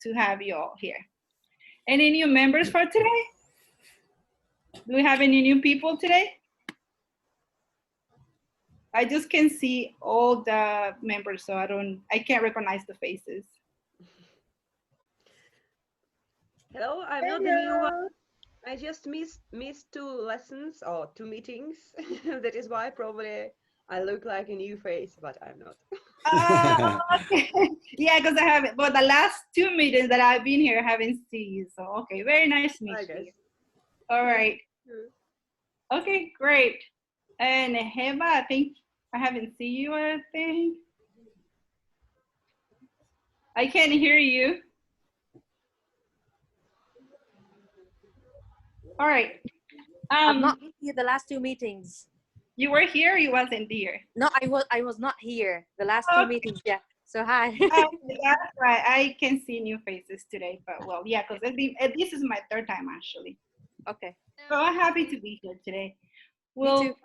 to have you all here. Any new members for today? Do we have any new people today? I just can see all the members, so I can't recognize the faces. Hello, I'm not the new one. I just missed 2 lessons or 2 meetings. That is why probably I look like a new face, but I'm not. Okay. Yeah, because I haven't, but the last 2 meetings that I've been here, I haven't seen you. So, okay, very nice to meet you. All right. Okay, great. And Heba, I think I haven't seen you, I think. I can't hear you. All right. I'm not here the last 2 meetings. You were here or you wasn't here? No, I was not here the last 2 meetings. Yeah. So hi. That's right. I can see new faces today, but well, yeah, because this is my 3rd time actually. Okay. So I'm happy to be here today. Well, me too.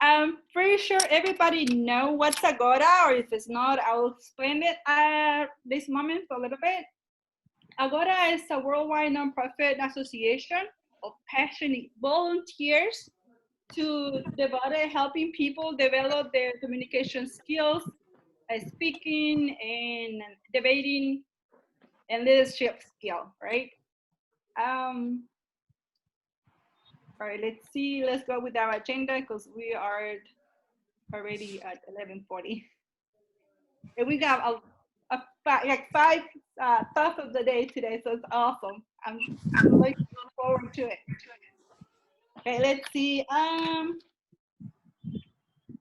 I'm pretty sure everybody know what's Agora, or if it's not, I'll explain it at this moment for a little bit. Agora is a worldwide nonprofit association of passionate volunteers to devote helping people develop their communication skills, speaking and debating and leadership skill, right? All right, let's see. Let's go with our agenda because we are already at 11:40. And we got like 5 thoughts of the day today, so it's awesome. I'm looking forward to it. Okay, let's see.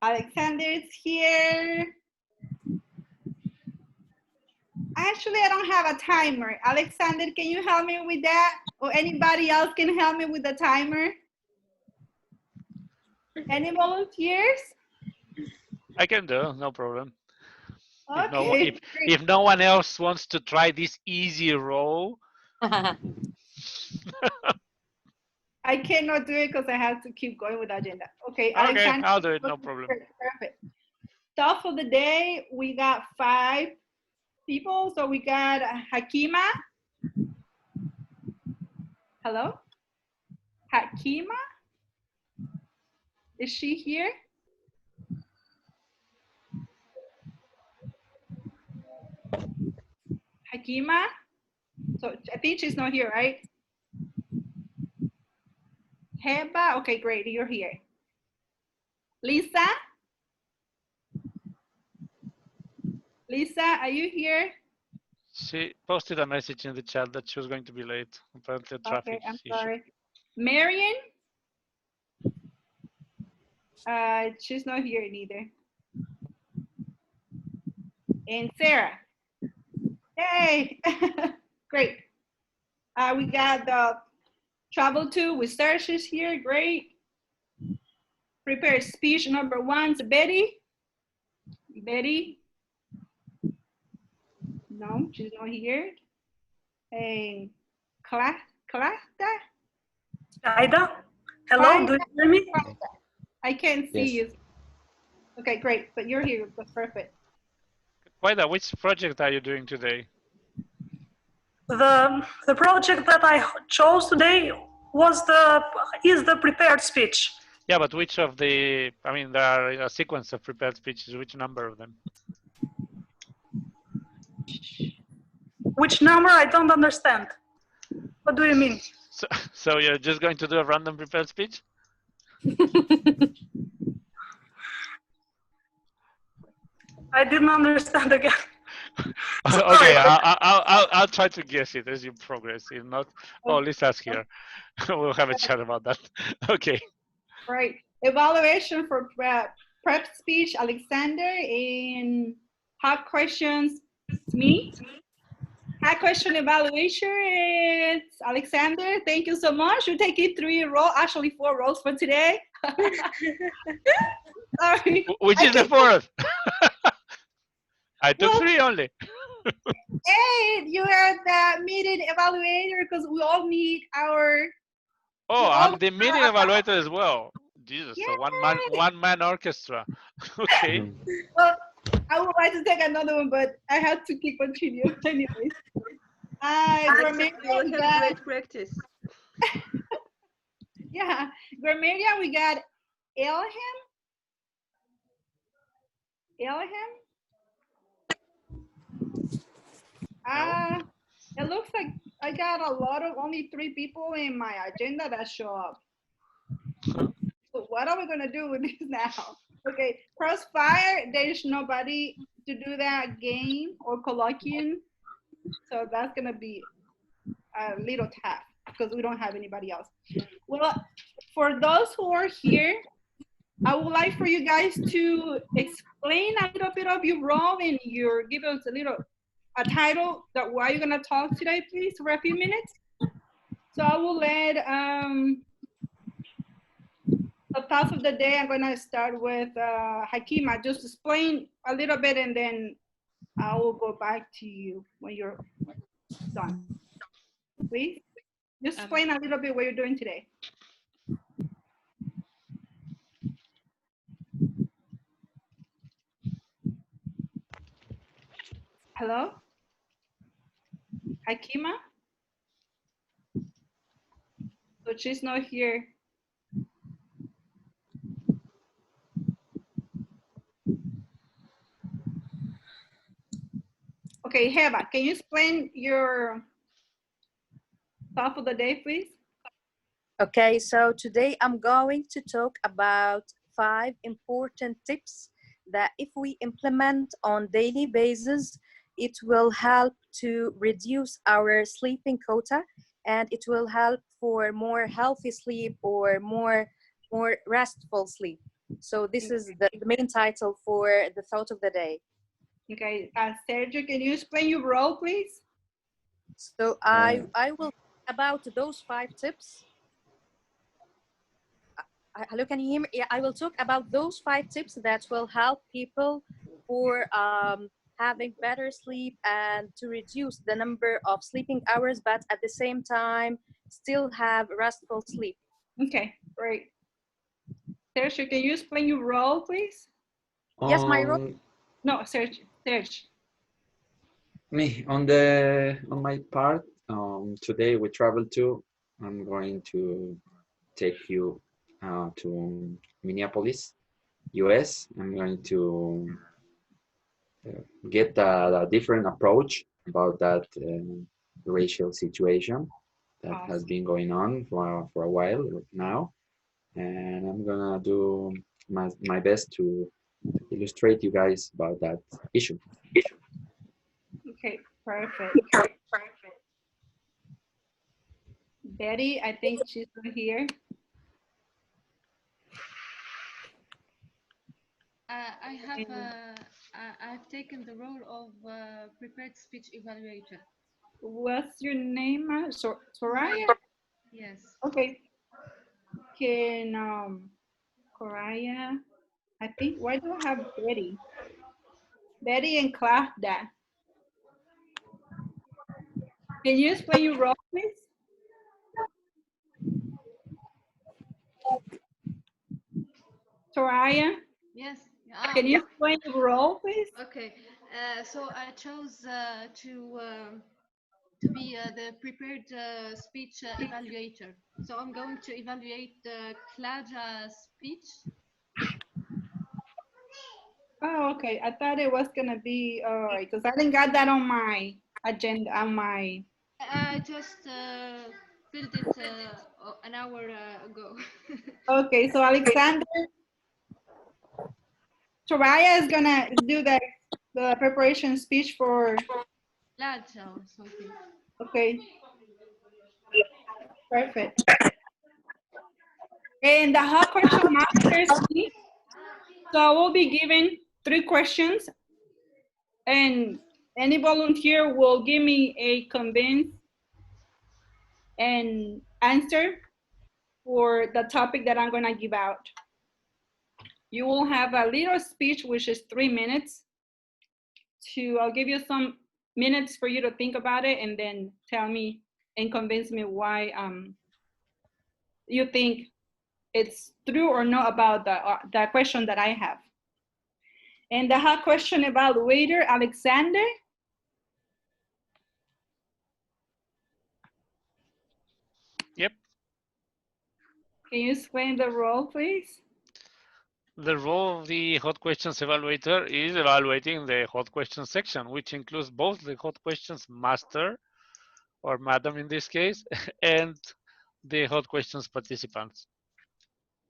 Alexander's here. Actually, I don't have a timer. Alexander, can you help me with that? Or anybody else can help me with the timer? Any volunteers? I can do, no problem. Okay. If no one else wants to try this easy role. I cannot do it because I have to keep going with the agenda. Okay, Alexander, I'll do it, no problem. Perfect. Thought for the day, we got 5 people. So we got Hakima. Hello? Hakima? Is she here? Hakima? So I think she's not here, right? Heba? Okay, great, you're here. Lisa? Lisa, are you here? She posted a message in the chat that she was going to be late. Apparently, traffic I'm issue. sorry. Marion? She's not here neither. And Sarah? Yay! Great. We got the travel to with Sarah's here. Great. Prepare speech number 1 to Betty. Betty? No, she's not here. And Clasta? Aida? Hello, do you hear me? I can't see you. Okay, great, but you're here, that's perfect. Aida, which project are you doing today? The project that I chose today is the prepared speech. Yeah, but which of the, I mean, there are a sequence of prepared speeches, which number of them? Which number? I don't understand. What do you mean? So you're just going to do a random prepared speech? I didn't understand again. Okay, I'll try to guess it as you progress. If not, oh, Lisa's here. We'll have a chat about that. Okay. Right. Evaluation for prep speech, Alexander, and hard questions, me. Hard question evaluation, it's Alexander. Thank you so much. You're taking 3 roles, actually 4 roles for today. Sorry. Which is the 4th? I took 3 only. Hey, you are the meeting evaluator because we all need our. Oh, I'm the meeting evaluator as well. Jesus, yeah. So one man orchestra. Okay. Well, I would like to take another one, but I have to keep continuing anyways. Alexa, you will grammarian, we have got, great practice. yeah, grammarian, we got Elham. Elham. It looks like I got a lot of only 3 people in my agenda that show up. So what are we gonna do with this now? Okay, Crossfire, there's nobody to do that game or colloquium. So that's gonna be a little tough because we don't have anybody else. Well, for those who are here, I would like for you guys to explain a little bit of your role and give us a title that why you're gonna talk today, please, for a few minutes. So I will let the top of the day. I'm gonna start with Hakima. Just explain a little bit, and then I will go back to you when you're done. Please, just explain a little bit what you're doing today. Hello, Hakima. So she's not here. Okay, Heba, can you explain your thought of the day, please? Okay, so today I'm going to talk about 5 important tips that if we implement on daily basis, it will help to reduce our sleeping quota, and it will help for more healthy sleep or more restful sleep. So this is the main title for the thought of the day. Okay, Sergio, can you explain your role, please? So I will about those 5 tips. Hello, can you hear me? Yeah, I will talk about those 5 tips that will help people for having better sleep and to reduce the number of sleeping hours, but at the same time still have restful sleep. Okay, great. Sergio, can you explain your role, please? Yes, my role. No, Sergio. Me on my part. Today we travel to. I'm going to take you to Minneapolis, U.S. I'm going to get a different approach about that racial situation that has been going on for a while now, and I'm gonna do my best to illustrate you guys about that issue. Okay, perfect. Betty, I think she's not here. I've taken the role of prepared speech evaluator. What's your name? Soraya? Yes. Okay. Can Soraya? I think, why do I have Betty? Betty and Claudia. Can you explain your role, please? Soraya? Yes. Can you explain your role, please? Okay. So I chose to be the prepared speech evaluator. So I'm going to evaluate Claudia's speech. Oh, okay. I thought it was gonna be all right because I didn't got that on my agenda. I just filled it an hour ago. Okay, so Alexander, Soraya is gonna do the preparation speech for Claudia or something. Okay. Perfect. And the hot question master is me. So we'll be given 3 questions, and any volunteer will give me a convinced and answer for the topic that I'm gonna give out. You will have a little speech, which is 3 minutes. I'll give you some minutes for you to think about it and then tell me and convince me why you think it's true or not about the question that I have. And the hot question evaluator, Alexander. Can you explain the role, please? The role of the hot questions evaluator is evaluating the hot questions section, which includes both the hot questions master, or madam in this case, and the hot questions participants.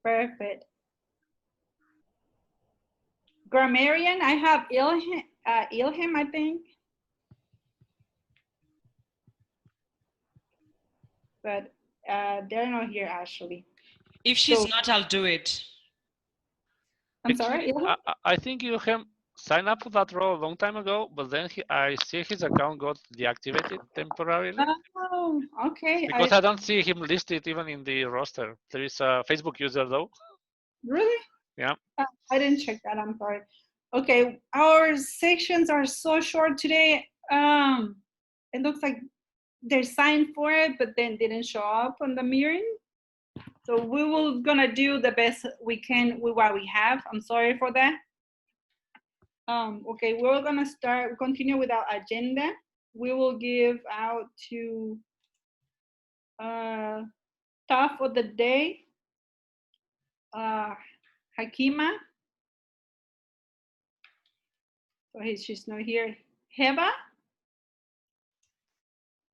Perfect. Grammarian, I have Ilham, I think. But they're not here, actually. If she's So- not, I'll do it. I'm sorry, Ilham? I think you have signed up for that role a long time ago, but then I see his account got deactivated temporarily. Oh, okay. Because I don't see him listed even in the roster. There is a Facebook user though. Really? Yeah. I didn't check that. I'm sorry. Okay, our sections are so short today. It looks like they signed for it, but then didn't show up on the mirroring. So we will gonna do the best we can with what we have. I'm sorry for that. Okay, we're gonna continue with our agenda. We will give out to top of the day, Hakima. So she's not here. Heba?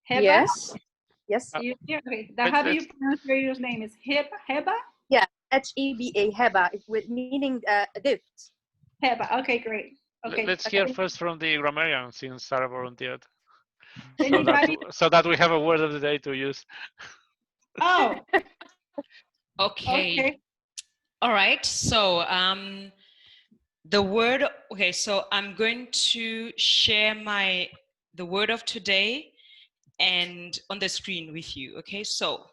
Heba? Yes. Yes. You here? Okay. How do you pronounce your name? Is Heba? Heba? Yeah. H-E-B-A. Heba, with meaning a gift. Heba. Okay, great. Okay. Let's hear first from the grammarian since Sarah volunteered. Anybody? So that we have a word of the day to use. Oh. Okay. All right. So the word. Okay. So I'm going to share the word of today and on the screen with you. Okay. So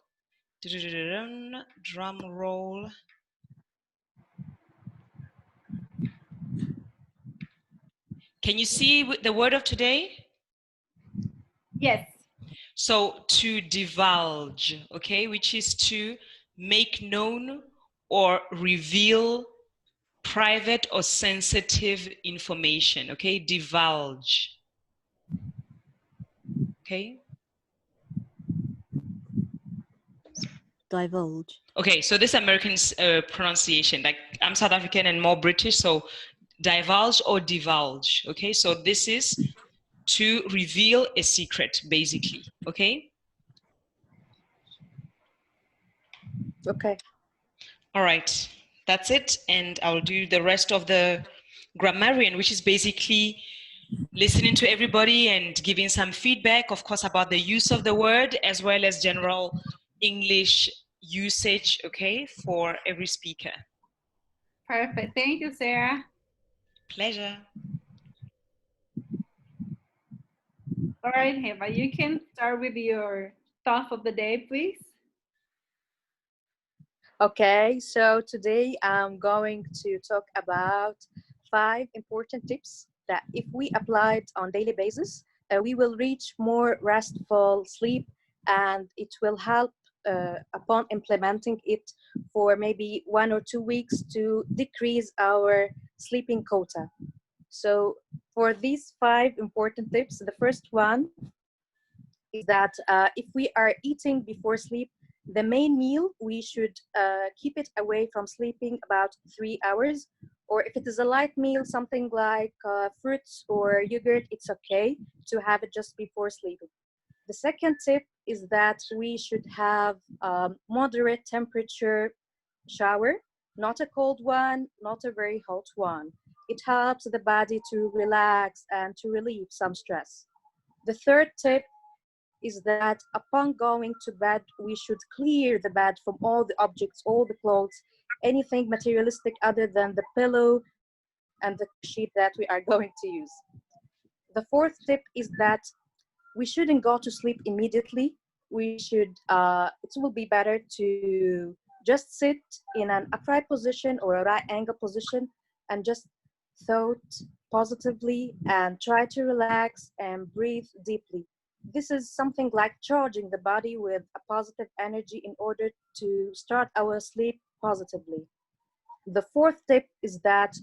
drum roll. Can you see the word of today? Yes. So to divulge, okay, which is to make known or reveal private or sensitive information, okay? Divulge. Okay? Divulge. Okay, so this American pronunciation, like I'm South African and more British, so divulge or divulge, okay? So this is to reveal a secret, basically, okay? Okay. All right, that's it. And I'll do the rest of the grammarian, which is basically listening to everybody and giving some feedback, of course, about the use of the word as well as general English usage, okay, for every speaker. Perfect. Thank you, Sarah. Pleasure. All right, Heba, you can start with your thought of the day, please. Okay, so today I'm going to talk about 5 important tips that if we applied on daily basis, we will reach more restful sleep, and it will help upon implementing it for maybe 1 or 2 weeks to decrease our sleeping quota. So for these 5 important tips, the first one is that if we are eating before sleep, the main meal, we should keep it away from sleeping about 3 hours. Or if it is a light meal, something like fruits or yogurt, it's okay to have it just before sleeping. The second tip is that we should have moderate temperature shower, not a cold one, not a very hot one. It helps the body to relax and to relieve some stress. The third tip is that upon going to bed, we should clear the bed from all the objects, all the clothes, anything materialistic other than the pillow and the sheet that we are going to use. The fourth tip is that we shouldn't go to sleep immediately. We should, it will be better to just sit in an upright position or a right angle position and just thought positively and try to relax and breathe deeply. This is something like charging the body with a positive energy in order to start our sleep positively. The fourth tip is that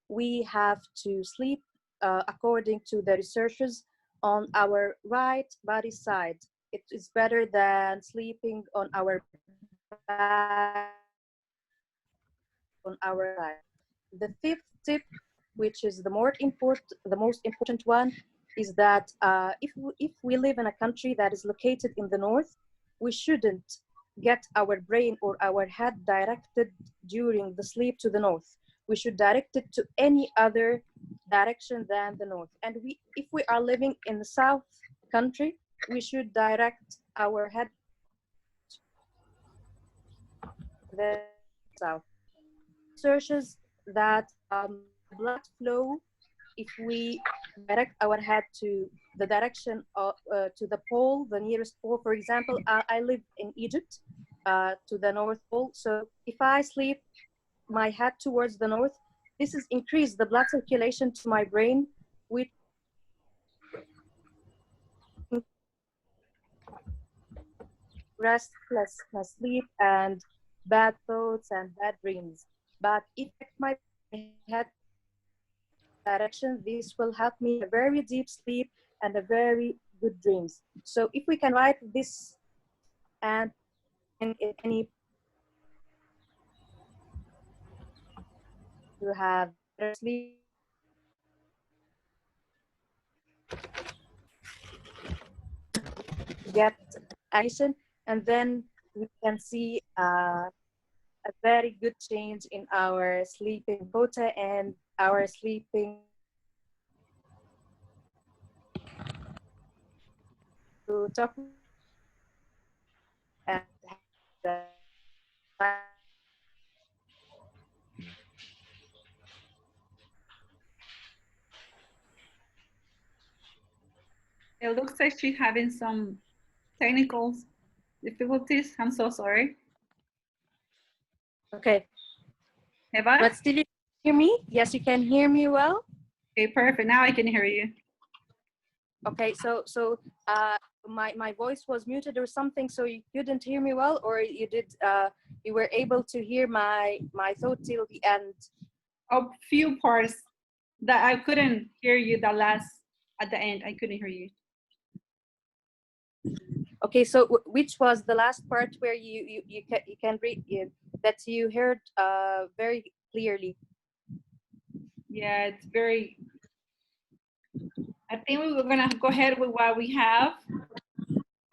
we have to sleep according to the researchers on our right body side. It is better than sleeping on our back on our side. The fifth tip, which is the most important one, is that if we live in a country that is located in the north, we shouldn't get our brain or our head directed during the sleep to the north. We should direct it to any other direction than the north. And if we are living in the south country, we should direct our head to the south. Researches that blood flow, if we direct our head to the direction of to the pole, the nearest pole. For example, I live in Egypt, to the North Pole. So if I sleep my head towards the north, this is increase the blood circulation to my brain, which restless sleep and bad thoughts and bad dreams. But if my head direction, this will help me a very deep sleep and a very good dreams. So if we can write this and in any to have better sleep, get action, and then we can see a very good change in our sleeping quota and our sleeping to talk and It looks like she's having some technical difficulties. I'm so sorry. okay. Eva? But still you can hear me? Yes, you can hear me well? Okay, perfect. Now I can hear you. Okay, so my voice was muted or something, so you couldn't hear me well, or you did you were able to hear my thought till the end? A few parts that I couldn't hear you the last at the end. I couldn't hear you. Okay, so which was the last part where you can read that you heard very clearly? Yeah, it's very. I think we're gonna go ahead with what we have.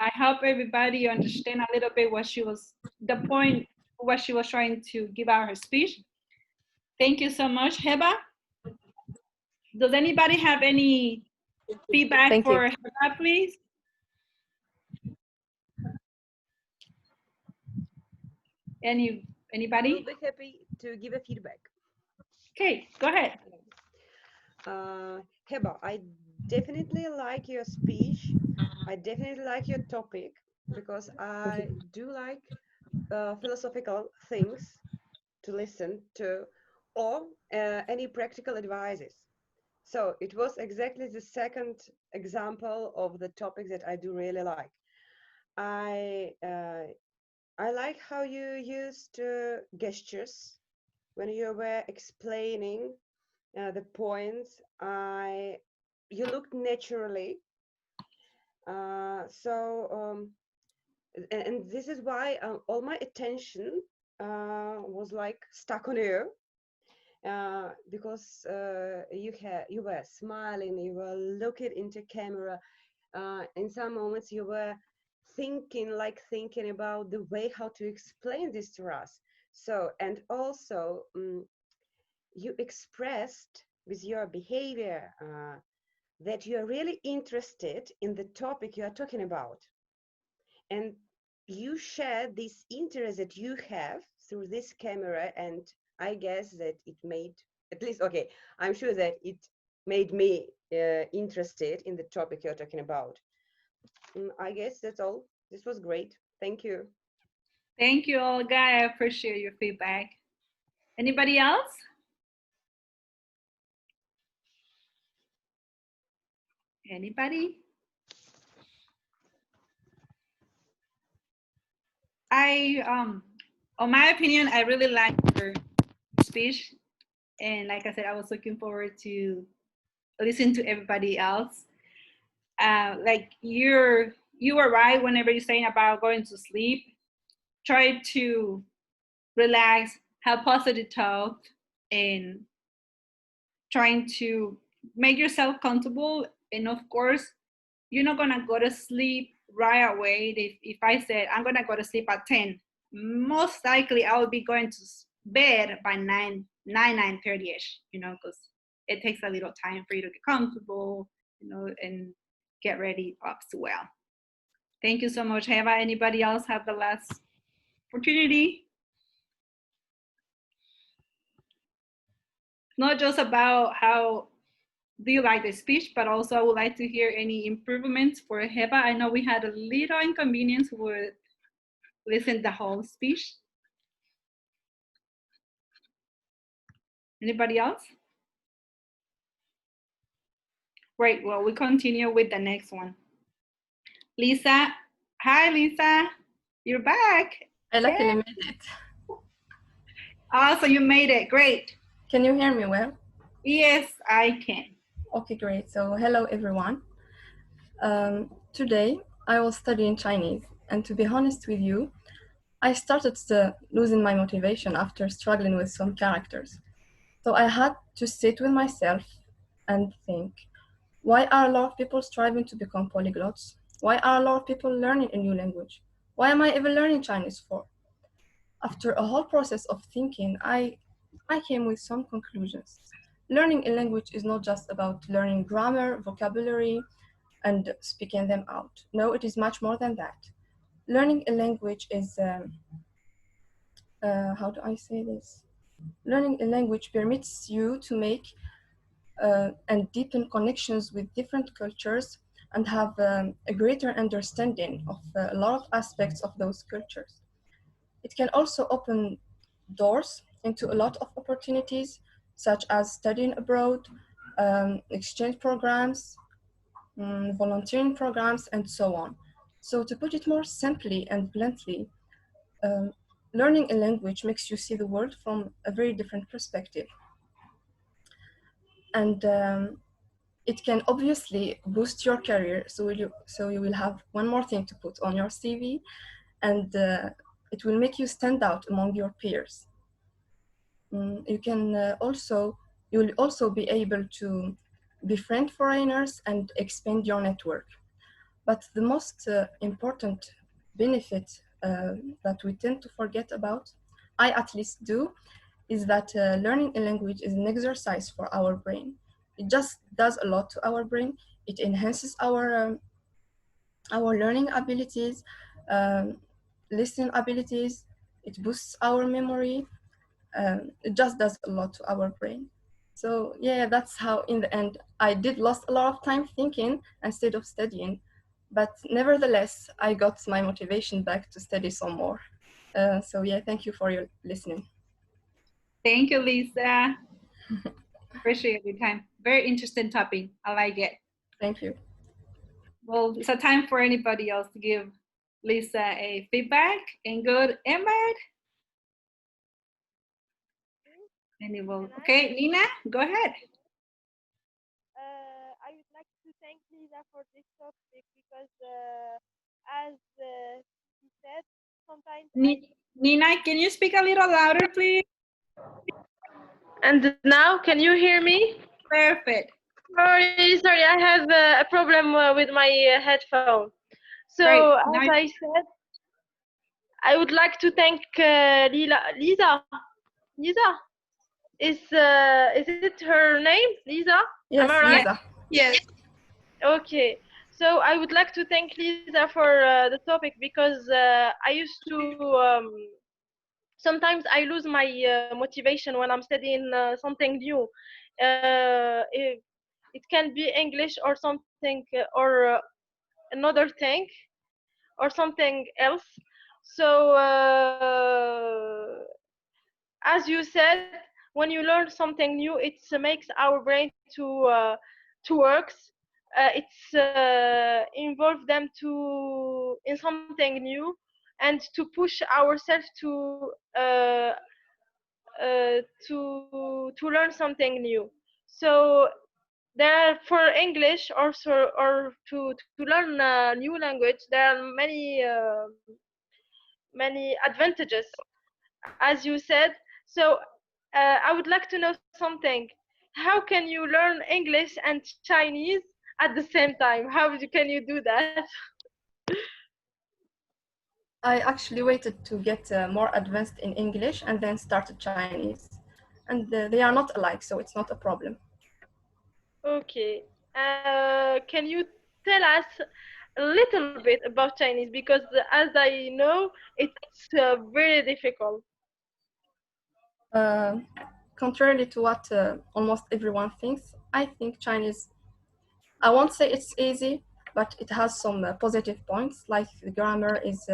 I hope everybody understand a little bit what she was, the point, what she was trying to give out her speech. Thank you so much, Heba. Does anybody have any feedback for Heba, please? Anybody? We'll be happy to give a feedback. Okay, go ahead. Heba, I definitely like your speech. I definitely like your topic because I do like philosophical things to listen to, or any practical advices. So it was exactly the second example of the topic that I do really like. I like how you used gestures when you were explaining the points. You looked naturally. And this is why all my attention was like stuck on you, because you were smiling, you were looking into camera. In some moments you were thinking about the way how to explain this to us. So, and also you expressed with your behavior that you are really interested in the topic you are talking about. And you share this interest that you have through this camera, and I guess that it made, at least, okay, I'm sure that it made me interested in the topic you're talking about. I guess that's all. This was great. Thank you. Thank you, Olga. I appreciate your feedback. Anybody else? Anybody? On my opinion, I really liked your speech. And like I said, I was looking forward to listen to everybody else. Like you were right whenever you're saying about going to sleep. Try to relax, have positive thoughts and trying to make yourself comfortable. And of course, you're not gonna go to sleep right away. If I said I'm gonna go to sleep at 10, most likely I will be going to bed by 9:30ish. Because it takes a little time for you to get comfortable, and get ready up as well. Thank you so much. Have anybody else have the last opportunity? Not just about how do you like the speech, but also I would like to hear any improvements for Heba. I know we had a little inconvenience with listening the whole speech. Anybody else? Great, well, we continue with the next one. Lisa, hi Lisa, you're back. I luckily made it. Oh, so you made it, great. Can you hear me well? Yes, I can. Okay, great. So hello everyone. Today I will study in Chinese, and to be honest with you, I started losing my motivation after struggling with some characters. So I had to sit with myself and think, why are a lot of people striving to become polyglots? Why are a lot of people learning a new language? Why am I even learning Chinese for? After a whole process of thinking, I came with some conclusions. Learning a language is not just about learning grammar, vocabulary, and speaking them out. No, it is much more than that. Learning a language is, how do I say this? Learning a language permits you to make and deepen connections with different cultures and have a greater understanding of a lot of aspects of those cultures. It can also open doors into a lot of opportunities, such as studying abroad, exchange programs, volunteering programs, and so on. So to put it more simply and bluntly, learning a language makes you see the world from a very different perspective. And it can obviously boost your career, so you will have one more thing to put on your CV, and it will make you stand out among your peers. You will also be able to befriend foreigners and expand your network. But the most important benefit that we tend to forget about, I at least do, is that learning a language is an exercise for our brain. It just does a lot to our brain. It enhances our learning abilities, listening abilities. It boosts our memory. It just does a lot to our brain. So yeah, that's how in the end I did lost a lot of time thinking instead of studying, but nevertheless I got my motivation back to study some more. So yeah, thank you for your listening. Thank you, Lisa. Appreciate your time. Very interesting topic. I like it. Thank you. Well, it's a time for anybody else to give Lisa a feedback and good and bad. Okay, Nina, go ahead. I would like to thank Lisa for this topic because, as she said, sometimes. Nina, can you speak a little louder, please? And now, can you hear me? Perfect. Sorry, I have a problem with my headphone. So, as I said, I would like to thank Lisa. Is it her name, Lisa? Yes, am I right? Lisa. Yes. Okay. So I would like to thank Lisa for the topic because I used to. Sometimes I lose my motivation when I'm studying something new. It can be English or something or another thing or something else. So as you said, when you learn something new, it makes our brain to works. It's involve them in something new and to push ourselves to learn something new. So there are, for English also, or to learn a new language, there are many advantages. As you said, So I would like to know something. How can you learn English and Chinese at the same time? Can you do that? I actually waited to get more advanced in English and then started Chinese. And they are not alike, so it's not a problem. Okay. Can you tell us a little bit about Chinese? Because as I know, it's very difficult. Uh, Contrary to what almost everyone thinks, I think Chinese, I won't say it's easy, but it has some positive points, like the grammar is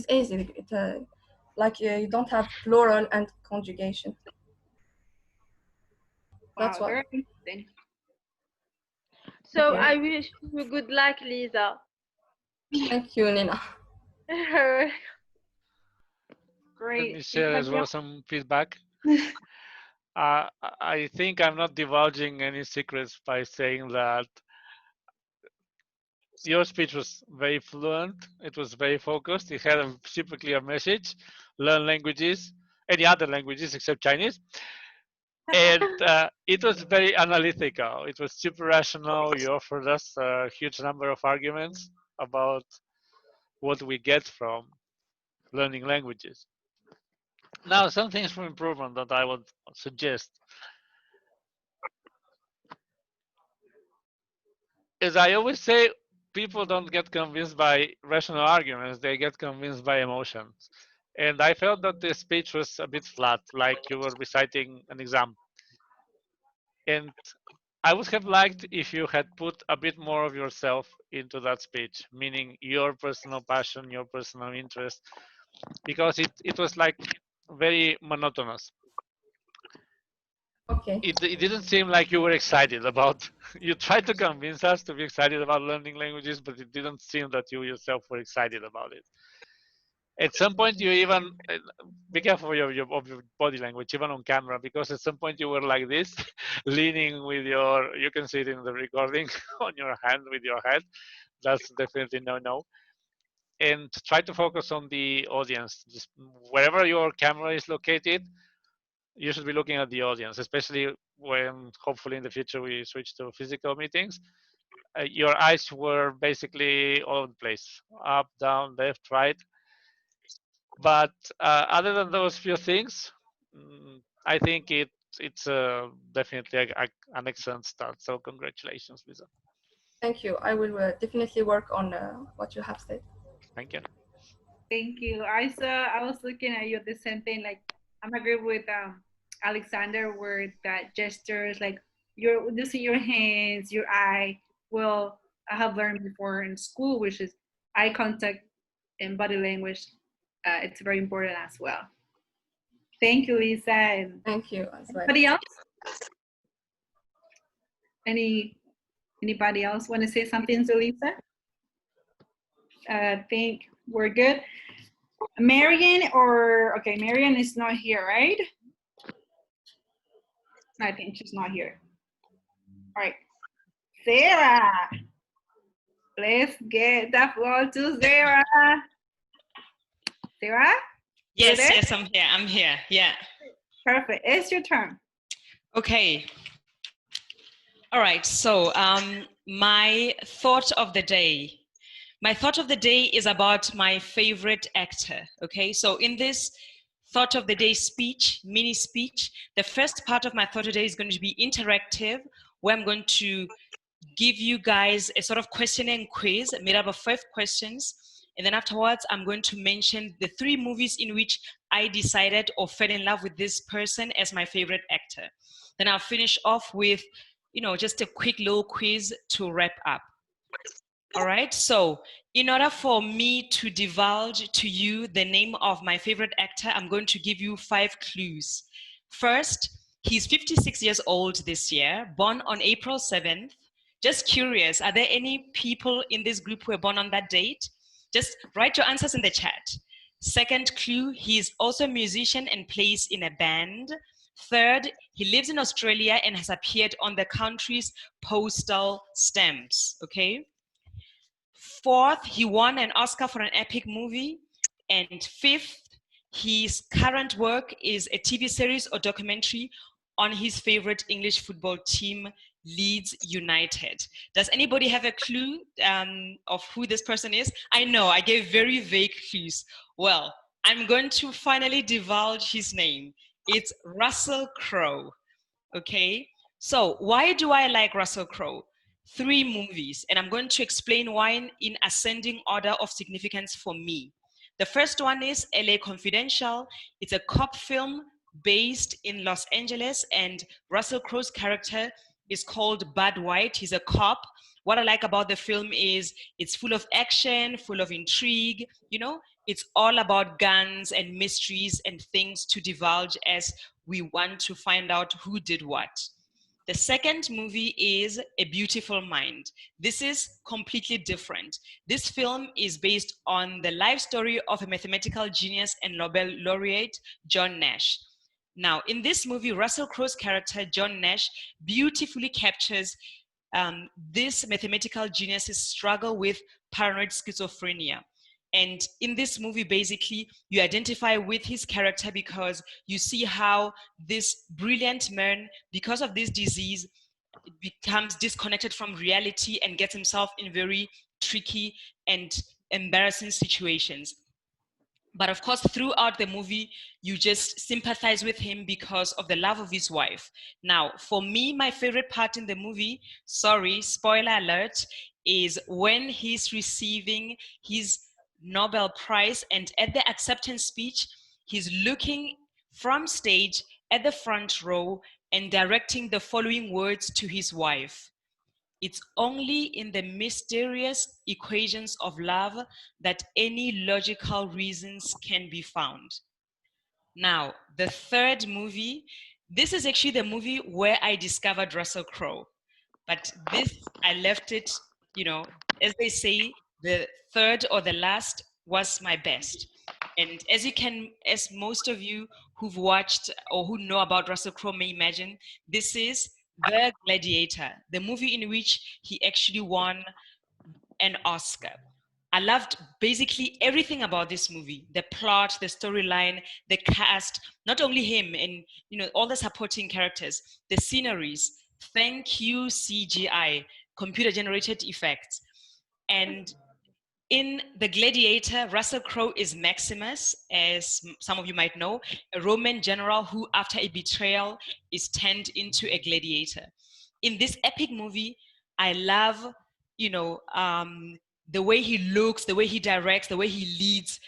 easy. You don't have plural and conjugation. That's Wow, what. very interesting. So Okay. I wish you good luck, Lisa. Thank you, Nina. Great. Let me share as Anybody well else? some feedback. I think I'm not divulging any secrets by saying that your speech was very fluent. It was very focused. It had a super clear message. Learn languages, any other languages except Chinese. And it was very analytical. It was super rational. You offered us a huge number of arguments about what we get from learning languages. Now, some things for improvement that I would suggest is I always say people don't get convinced by rational arguments, they get convinced by emotions. And I felt that the speech was a bit flat, like you were reciting an exam. And I would have liked if you had put a bit more of yourself into that speech, meaning your personal passion, your personal interest, because it was like very monotonous. Okay. It didn't seem like you were excited about, you tried to convince us to be excited about learning languages, but it didn't seem that you yourself were excited about it. At some point, you even, be careful of your body language, even on camera, because at some point you were like this, leaning with your, you can see it in the recording, on your hand with your head. That's definitely no. And try to focus on the audience. Just wherever your camera is located, you should be looking at the audience, especially when hopefully in the future we switch to physical meetings. Your eyes were basically all over the place, up, down, left, right. But other than those few things, I think it's definitely an excellent start. So congratulations, Lisa. Thank you. I will definitely work on what you have said. Thank you. Thank you. I was looking at you the same thing. Like I'm agree with Alexander where that gestures, like you're using your hands, your eye. Well, I have learned before in school, which is eye contact and body language. It's very important as well. Thank you, Lisa. And thank you as well. Anybody else? Anybody else want to say something to Lisa? I think we're good. Marian okay, Marian is not here, right? I think she's not here. All right, Sarah. Let's get the floor to Sarah. Sarah? Yes, I'm here, yeah. Perfect, it's your turn. Okay. All right, so my thought of the day. My thought of the day is about my favorite actor, okay? So in this thought of the day speech, mini speech, the first part of my thought today is going to be interactive, where I'm going to give you guys a sort of questioning quiz made up of 5 questions. And then afterwards, I'm going to mention the 3 movies in which I decided or fell in love with this person as my favorite actor. Then I'll finish off with, just a quick little quiz to wrap up. All right, so in order for me to divulge to you the name of my favorite actor, I'm going to give you 5 clues. First, he's 56 years old this year, born on April 7th. Just curious, are there any people in this group who were born on that date? Just write your answers in the chat. Second clue, he's also a musician and plays in a band. Third, he lives in Australia and has appeared on the country's postal stamps, okay? Fourth, he won an Oscar for an epic movie. And fifth, His current work is a TV series or documentary on his favorite English football team, Leeds United. Does anybody have a clue of who this person is? I know, I gave very vague clues. Well, I'm going to finally divulge his name. It's Russell Crowe, okay? So why do I like Russell Crowe? 3 movies, and I'm going to explain why in ascending order of significance for me. The first one is LA Confidential. It's a cop film based in Los Angeles, and Russell Crowe's character is called Bud White. He's a cop. What I like about the film is it's full of action, full of intrigue, you know, it's all about guns and mysteries and things to divulge as we want to find out who did what. The second movie is A Beautiful Mind. This is completely different. This film is based on the life story of a mathematical genius and Nobel laureate, John Nash. Now, in this movie, Russell Crowe's character, John Nash, beautifully captures this mathematical genius's struggle with paranoid schizophrenia. And in this movie, basically, you identify with his character because you see how this brilliant man, because of this disease, becomes disconnected from reality and gets himself in very tricky and embarrassing situations. But of course, throughout the movie, you just sympathize with him because of the love of his wife. Now, for me, my favorite part in the movie, sorry, spoiler alert, is when he's receiving his Nobel Prize, and at the acceptance speech, he's looking from stage at the front row and directing the following words to his wife. It's only in the mysterious equations of love that any logical reasons can be found. Now, the third movie, this is actually the movie where I discovered Russell Crowe. But this, I left it, you know, as they say, the third or the last was my best. And as most of you who've watched or who know about Russell Crowe may imagine, this is The Gladiator, the movie in which he actually won an Oscar. I loved basically everything about this movie, the plot, the storyline, the cast, not only him and, you know, all the supporting characters, the sceneries. Thank you, CGI, computer generated effects. And in The Gladiator, Russell Crowe is Maximus, as some of you might know, a Roman general who, after a betrayal, is turned into a gladiator. In this epic movie, I love, you know, the way he looks, the way he directs, the way he leads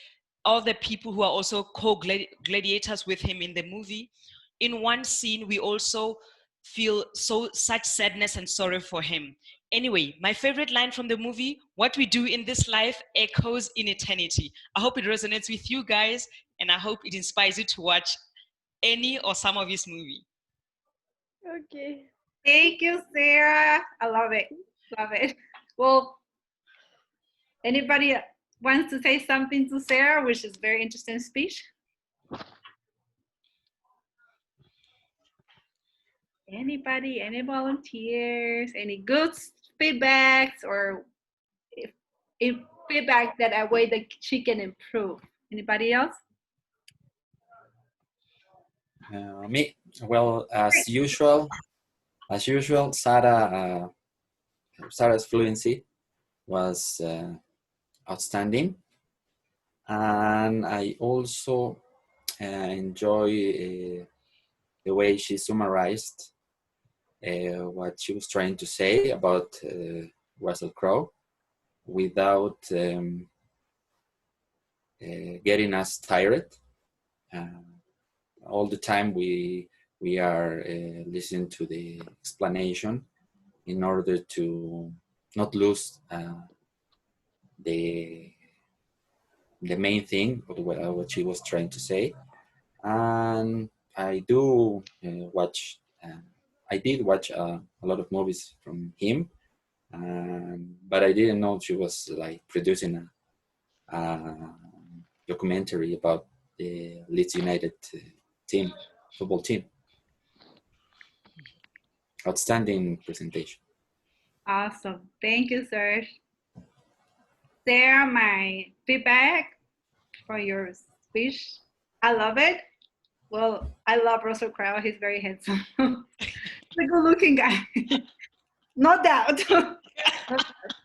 all the people who are also co-gladiators with him in the movie. In one scene, we also feel such sadness and sorrow for him. Anyway, my favorite line from the movie, what we do in this life echoes in eternity. I hope it resonates with you guys, and I hope it inspires you to watch any or some of his movie. Okay. Thank you, Sarah. I love it. Love it. Well, anybody wants to say something to Sarah, which is very interesting speech? Anybody, any volunteers, any good feedbacks or if feedback that a way that she can improve? Anybody else? Me, well, as usual, Sarah's fluency was outstanding, and I also enjoy the way she summarized what she was trying to say about Russell Crowe without getting us tired. All the time we are listening to the explanation in order to not lose the main thing of what she was trying to say. And I do watch. I did watch a lot of movies from him, but I didn't know she was like producing a documentary about the Leeds United football team. Outstanding presentation. Awesome. Thank you, Serge. Sarah, my feedback for your speech. I love it. Well, I love Russell Crowe. He's very handsome. He's a good-looking guy. No doubt. I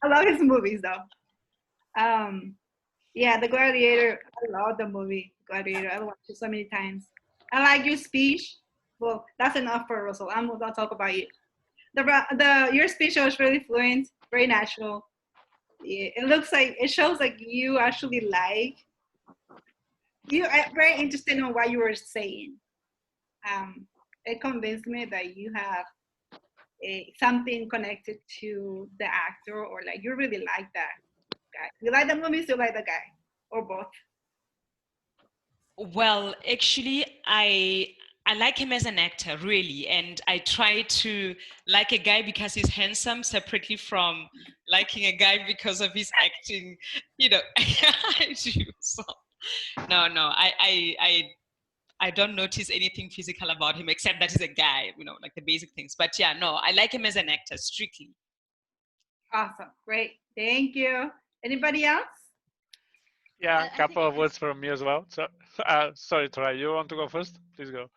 love his movies though. Yeah, The Gladiator. I love the movie Gladiator. I watched it so many times. I like your speech. Well, that's enough for Russell. I'm gonna talk about you. Your speech was really fluent, very natural. Yeah, it looks like it shows like you actually like you are very interested in what you were saying. It convinced me that you have something connected to the actor, or like you really like that guy. You like the movies, you like the guy, or both. Well, actually, I like him as an actor, really, and I try to like a guy because he's handsome, separately from liking a guy because of his acting. You know, I do. So, no, I don't notice anything physical about him except that he's a guy. You know, like the basic things. But yeah, no, I like him as an actor, strictly. Awesome, great, thank you. Anybody else? Yeah, a couple of words from me as well. So, sorry, Troy, you want to go first? Please go.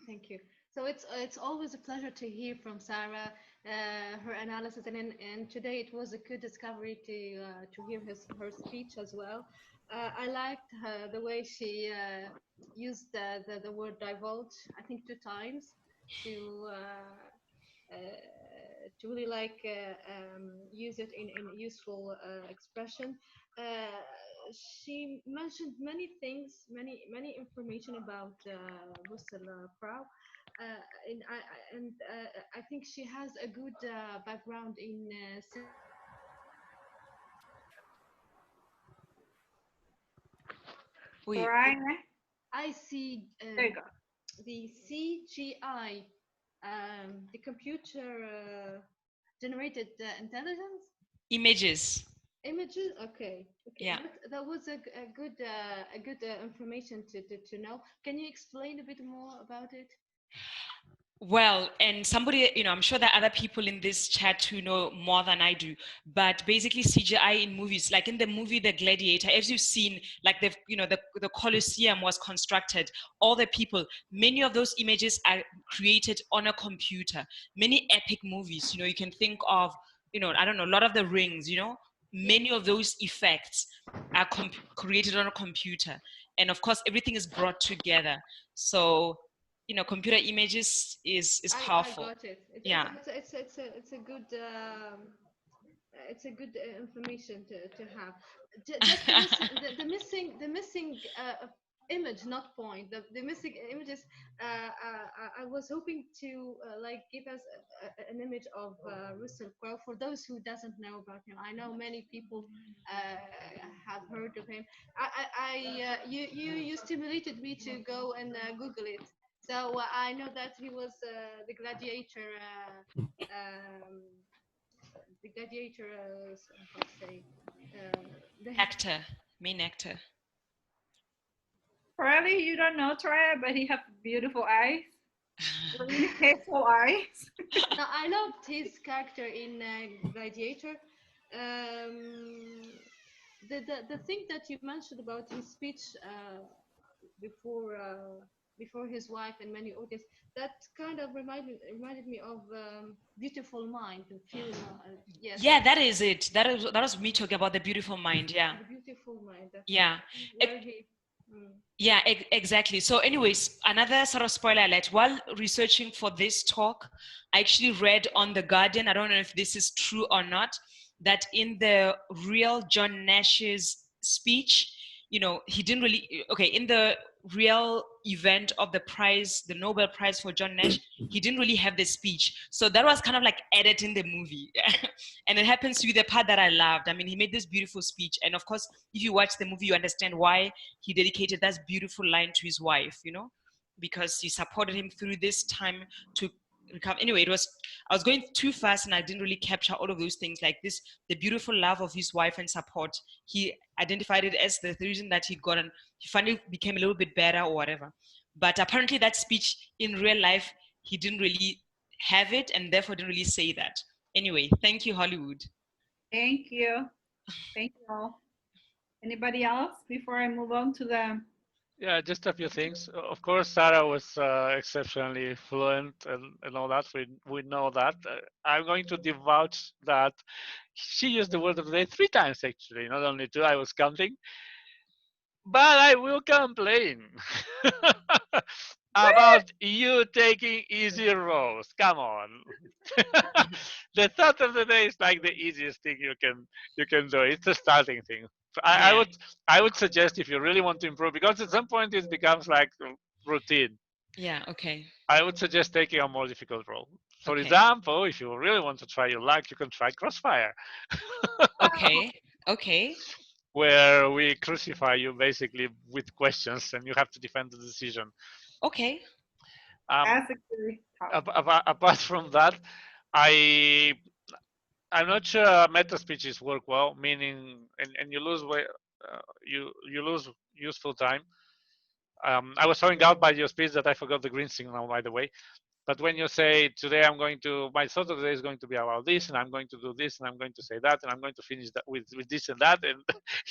Thank you. So it's always a pleasure to hear from Sarah, her analysis, and today it was a good discovery to hear her speech as well. I liked the way she used the word divulge, I think 2 times, to really like use it in useful expression. She mentioned many things, many information about Russell Crowe, I think she has a good background in. Right. I see There you go. the CGI, the computer generated intelligence. Images. Images. Okay. Yeah. That was a good information to know. Can you explain a bit more about it? Well, and somebody, you know, I'm sure there are other people in this chat who know more than I do, but basically CGI in movies, like in the movie The Gladiator, as you've seen, like the Colosseum was constructed, all the people, many of those images are created on a computer. Many epic movies, you know, you can think of, you know, I don't know, Lord of the Rings, you know, many of those effects are created on a computer. And of course, everything is brought together. So, you know, computer images is powerful. I got it. Yeah. It's a good information to have. The missing image, not point. The missing images. I was hoping to like give us an image of Russell Crowe for those who doesn't know about him. I know many people have heard of him. You stimulated me to go and Google it. So I know that he was the gladiator. The gladiator, how to say, the actor, main actor. Probably you don't know Troy, but he has beautiful eyes, really hateful eyes. No, I loved his character in Gladiator. The thing that you mentioned about his speech before before his wife and many audience, that kind of reminded me of Beautiful Mind, the film. Yes. Yeah, that is it. That was me talking about the Beautiful Mind. Yeah. The Beautiful Mind. Yeah. Where he. Yeah, exactly. So anyways, another sort of spoiler alert. While researching for this talk, I actually read on The Guardian, I don't know if this is true or not, that in the real John Nash's speech, you know, he didn't really, okay, in the real event of the prize, the Nobel Prize for John Nash, he didn't really have the speech. So that was kind of like added in the movie. And it happens to be the part that I loved. I mean, he made this beautiful speech. And of course, if you watch the movie, you understand why he dedicated that beautiful line to his wife, you know, because he supported him through this time to recover. Anyway, I was going too fast and I didn't really capture all of those things like this, the beautiful love of his wife and support. He identified it as the reason that he finally became a little bit better or whatever. But apparently that speech in real life, he didn't really have it and therefore didn't really say that. Anyway, thank you, Hollywood. Thank you. Thank you all. Anybody else before I move on to the Yeah, just a few things. Of course, Sarah was exceptionally fluent and all that. We know that. I'm going to divulge that she used the word of the day 3 times actually, not only two. I was counting, but I will complain about you taking easy roles. Come on. The thought of the day is like the easiest thing you can do. It's a starting thing. I Yeah. would I would suggest if you really want to improve, because at some point it becomes like routine. Yeah. Okay. I would suggest taking a more difficult role. For Okay. example, if you really want to try your luck, you can try Crossfire, Okay. Okay. where we crucify you basically with questions and you have to defend the decision. Okay. Um, That's a good topic. apart from that, I I'm not sure meta speeches work well, meaning and you lose way, you lose useful time. I was throwing out by your speech that I forgot the green signal, by the way. But when you say today my thought of the day is going to be about this, and I'm going to do this, and I'm going to say that, and I'm going to finish that with this and that, and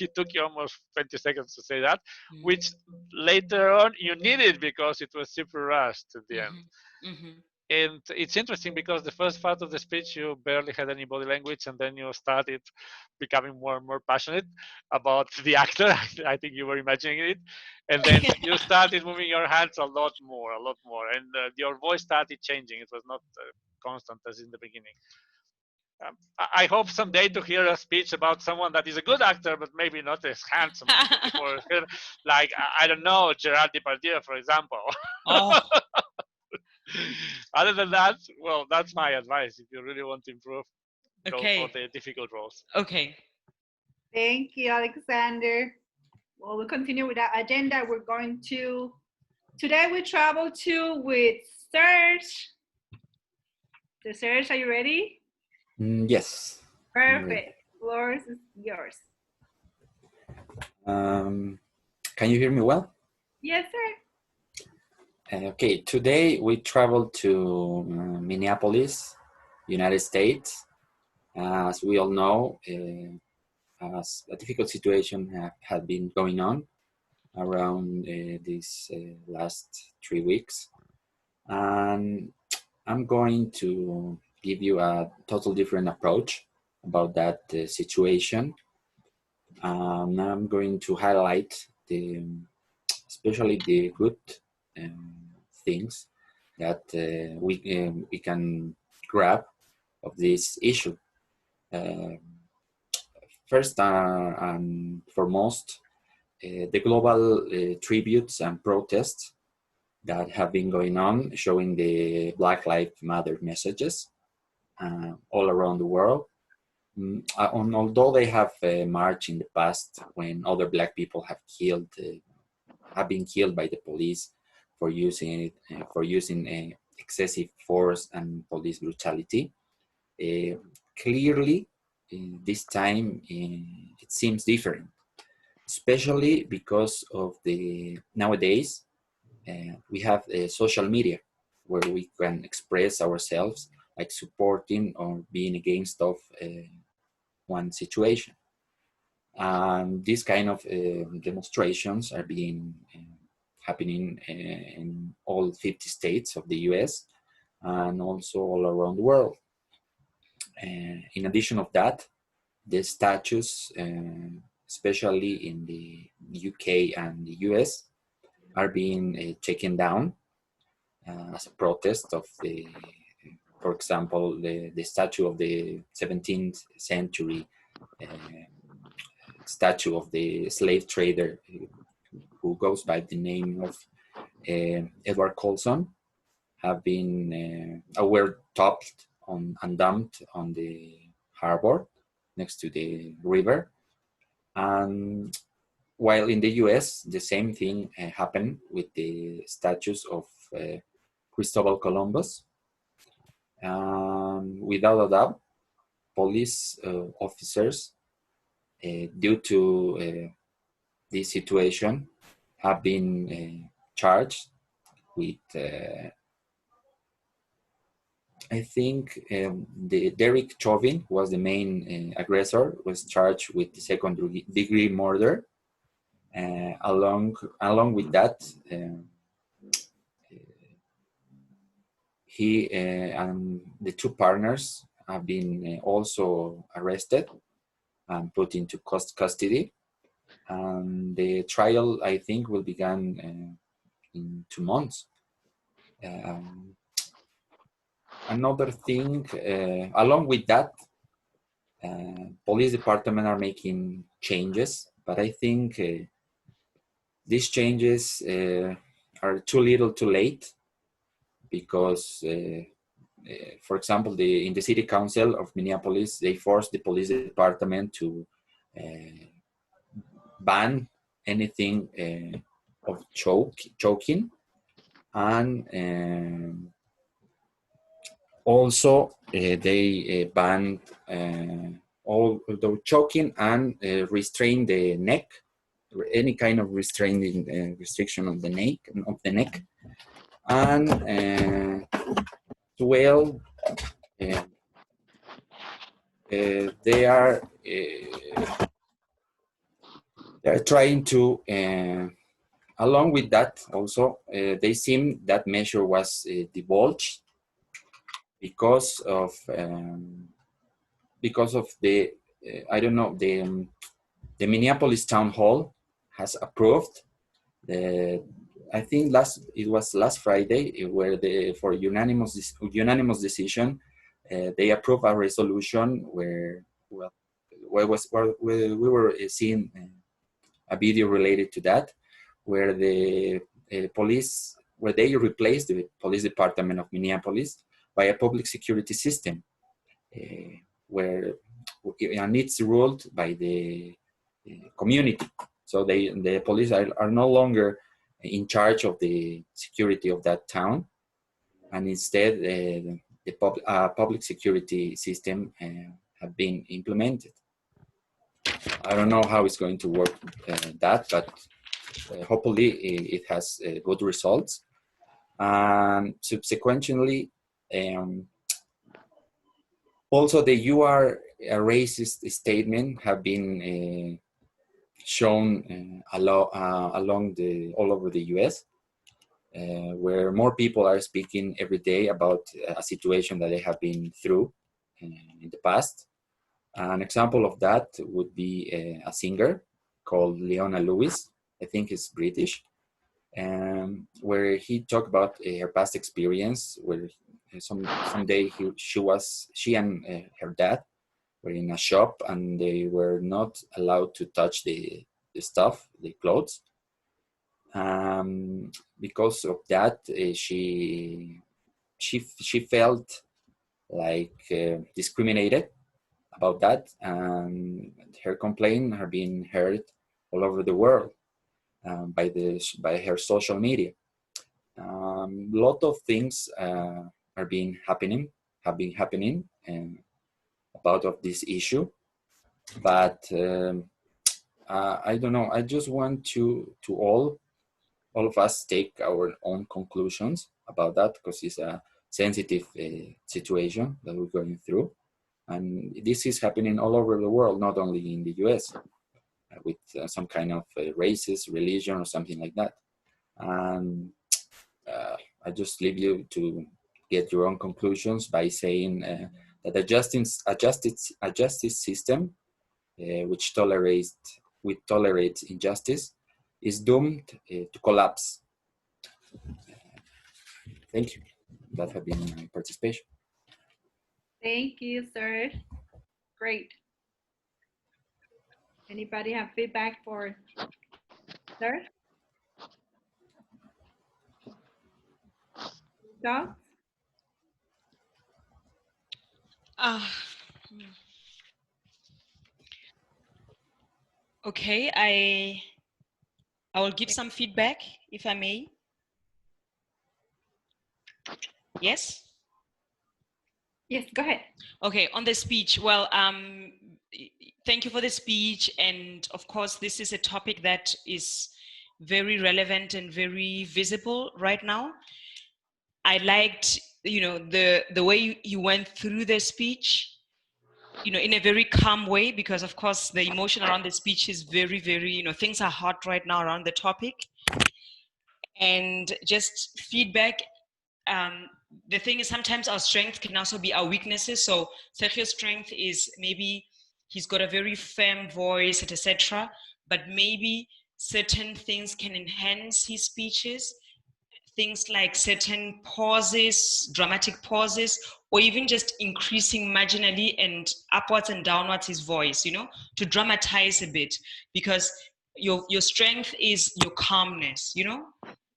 it took you almost 20 seconds to say that, Mm-hmm. which later on you needed because it was super rushed at the end. Mm-hmm. Mm-hmm. And it's interesting because the first part of the speech you barely had any body language, and then you started becoming more and more passionate about the actor. I think you were imagining it, and then you started moving your hands a lot more, and your voice started changing. It was not constant as in the beginning. I hope someday to hear a speech about someone that is a good actor, but maybe not as handsome and beautiful as her, like I don't know, Gerard Depardieu, for example. Oh. Other than that, well, that's my advice. If you really want to improve, go for Okay. the difficult roles. Okay. Thank you, Alexander. Well, we'll continue with our agenda. We're going to, today we travel to with Serge. So Serge, are you ready? Yes. Perfect. Floor is yours. Can you hear me well? Yes, sir. Okay, today we traveled to Minneapolis, United States. As we all know, as a difficult situation had been going on around these last 3 weeks. And I'm going to give you a total different approach about that situation. I'm going to highlight especially the good things that we can grab of this issue. First and foremost, the global tributes and protests that have been going on, showing the Black Lives Matter messages all around the world. Although they have marched in the past when other Black people have been killed by the police for using excessive force and police brutality. Clearly, this time it seems different, especially because of the nowadays we have social media where we can express ourselves, like supporting or being against of one situation. These kind of demonstrations are being happening in all 50 states of the US and also all around the world. In addition of that, the statues, especially in the UK and the US, are being taken down as a protest of for example, the statue of the 17th century statue of the slave trader who goes by the name of Edward Colson were topped on and dumped on the harbor next to the river. And while in the US, the same thing happened with the statues of Cristobal Columbus. Without a doubt, police officers, due to this situation, have been charged with, I think, the Derek Chauvin, who was the main aggressor, was charged with the second-degree murder. Along with that, he and the two partners have been also arrested and put into custody. And the trial, I think, will begin in 2 months. Another thing, along with that, police department are making changes, but I think these changes are too little too late, because for example, in the city council of Minneapolis, they forced the police department to ban anything of choking, and also they banned all the choking and restrain the neck, any kind of restriction of the neck, and well, they are trying to. Along with that, also they seem that measure was divulged because of the I don't know, the Minneapolis Town Hall has approved the, I think it was last Friday, where for unanimous decision they approved a resolution where we were seeing a video related to that, where the police, where they replaced the police department of Minneapolis by a public security system, and it's ruled by the community. So the police are no longer in charge of the security of that town, and instead the public security system have been implemented. I don't know how it's going to work but hopefully it has good results. And subsequently, also the "you are a racist" statement have been shown all over the US, where more people are speaking every day about a situation that they have been through in the past. An example of that would be a singer called Leona Lewis. I think he's British, where he talked about her past experience, where someday she and her dad were in a shop, and they were not allowed to touch the stuff, the clothes. Because of that, she felt like discriminated about that, and her complaint have been heard all over the world by her social media. A lot of things have been happening about of this issue, but I don't know. I just want to all of us take our own conclusions about that, because it's a sensitive situation that we're going through. And this is happening all over the world, not only in the US, with some kind of racist religion or something like that. And I just leave you to get your own conclusions by saying that a justice system which tolerates injustice is doomed to collapse. Thank you. That has been my participation. Thank you, sir. Great. Anybody have feedback for sir? Dogs? Okay, I will give some feedback, if I may. Yes? Yes, go ahead. Okay, on the speech, well, thank you for the speech. And of course, this is a topic that is very relevant and very visible right now. I liked, the way you went through the speech. in a very calm way, because of course the emotion around the speech is very, very, things are hot right now around the topic. And just feedback. The thing is, sometimes our strength can also be our weaknesses. So Sergio's strength is maybe he's got a very firm voice, etc. But maybe certain things can enhance his speeches. Things like certain pauses, dramatic pauses, or even just increasing marginally and upwards and downwards his voice, to dramatize a bit, because your strength is your calmness,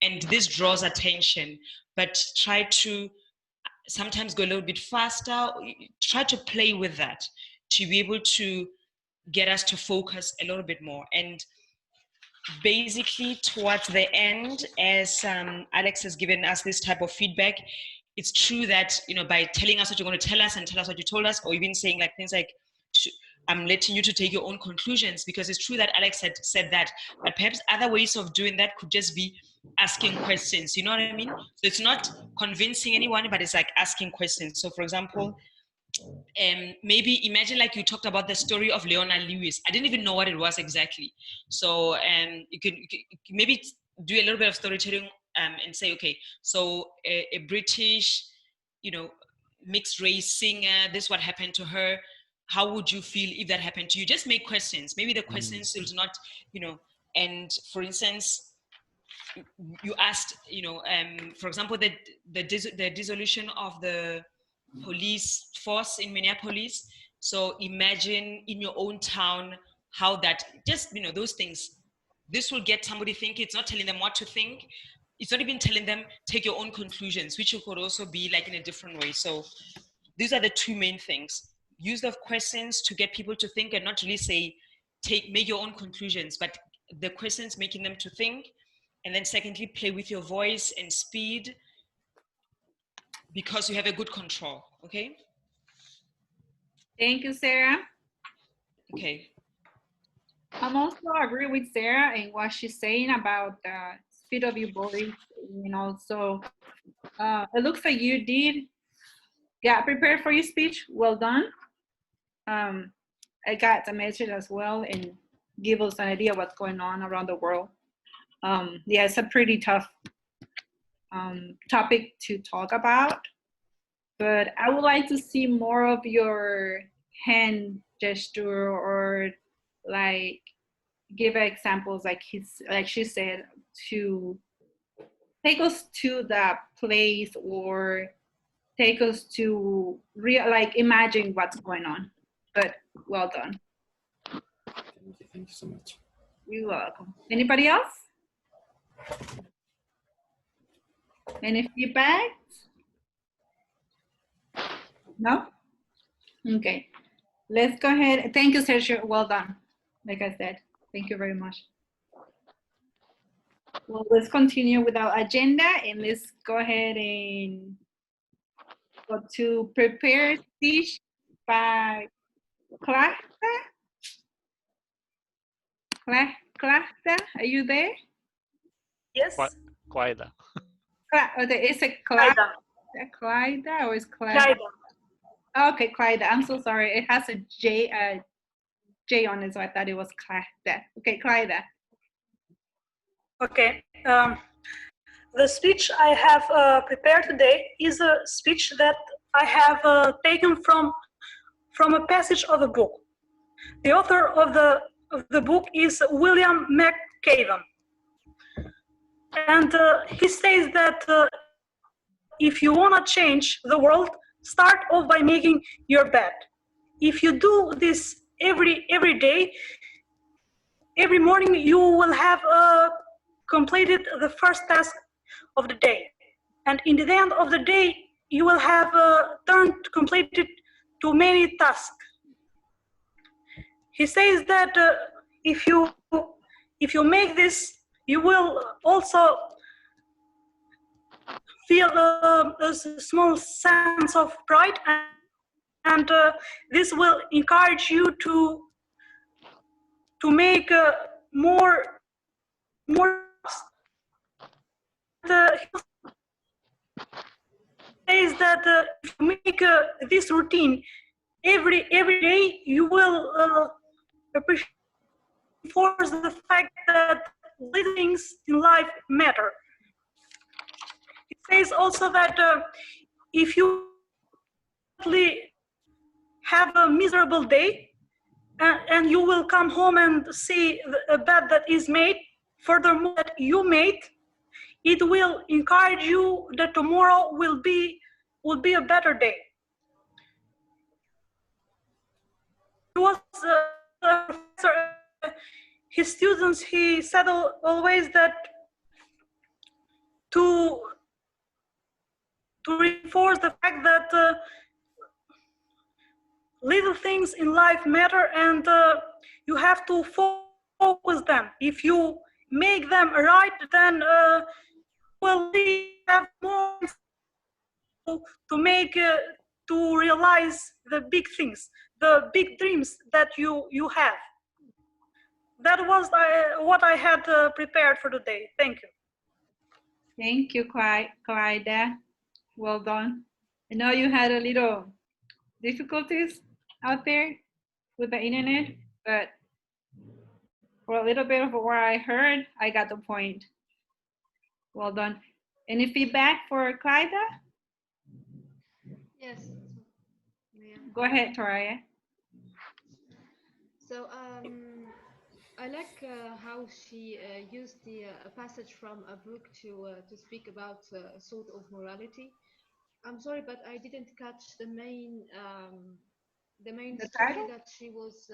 and this draws attention. But try to sometimes go a little bit faster, try to play with that to be able to get us to focus a little bit more. And basically towards the end, as Alex has given us this type of feedback, it's true that by telling us what you're going to tell us and tell us what you told us, or even saying like things like, I'm letting you to take your own conclusions, because it's true that Alex had said that, but perhaps other ways of doing that could just be asking questions, you know what I mean? So it's not convincing anyone, but it's like asking questions. So for example, maybe imagine like you talked about the story of Leona Lewis. I didn't even know what it was exactly. So you could maybe do a little bit of storytelling and say, okay, so a British, mixed race singer, this is what happened to her. How would you feel if that happened to you? Just make questions. Maybe the questions will not, and for instance, you asked, for example, the dissolution of the police force in Minneapolis. So imagine in your own town how that, just, those things, this will get somebody thinking. It's not telling them what to think. It's not even telling them take your own conclusions, which could also be like in a different way. So these are the two main things. Use the questions to get people to think, and not really say, make your own conclusions, but the questions making them to think. And then secondly, play with your voice and speed, because you have a good control, okay? Thank you, Sarah. Okay. I'm also agree with Sarah in what she's saying about the speed of your voice, so it looks like you did get prepared for your speech. Well done. I got the message as well and give us an idea what's going on around the world. Yeah, it's a pretty tough topic to talk about, but I would like to see more of your hand gesture, or like give examples like she said, to take us to that place, or take us to imagine what's going on. But well done. Thank you so much. You're welcome. Anybody else? Any feedback? No? Okay. Let's go ahead. Thank you, Sergio. Well done. Like I said, thank you very much. Well, let's continue with our agenda, and let's go ahead and go to prepare speech by Clasta. Clasta, are you there? Yes. Quaida. Is it Clyda or is Clyda? Okay, Clyda. I'm so sorry. It has a J on it, so I thought it was Clyda. Okay, Clyda. Okay. The speech I have prepared today is a speech that I have taken from a passage of a book. The author of the book is William McCaven. And he says that if you want to change the world, start off by making your bed. If you do this every day, every morning, you will have completed the first task of the day. And in the end of the day, you will have completed too many tasks. He says that if you make this, you will also feel a small sense of pride, and this will encourage you to make more. He says that if you make this routine every day you will appreciate reinforce the fact that little things in life matter. It says also that if you have a miserable day and you will come home and see a bed that is made, furthermore that you made, it will encourage you that tomorrow will be a better day. He was a professor. His students, he said always that to reinforce the fact that little things in life matter, and you have to focus them. If you make them right, then will have more to make to realize the big things, the big dreams that you have. That was what I had prepared for today. Thank you. Thank you, Clyda. Well done. I know you had a little difficulties out there with the internet, but for a little bit of what I heard, I got the point. Well done. Any feedback for Clyda? Yes. Yeah. Go ahead, Toraya. So I like how she used the a passage from a book to speak about a sort of morality. I'm sorry, but I didn't catch the main story title? that she was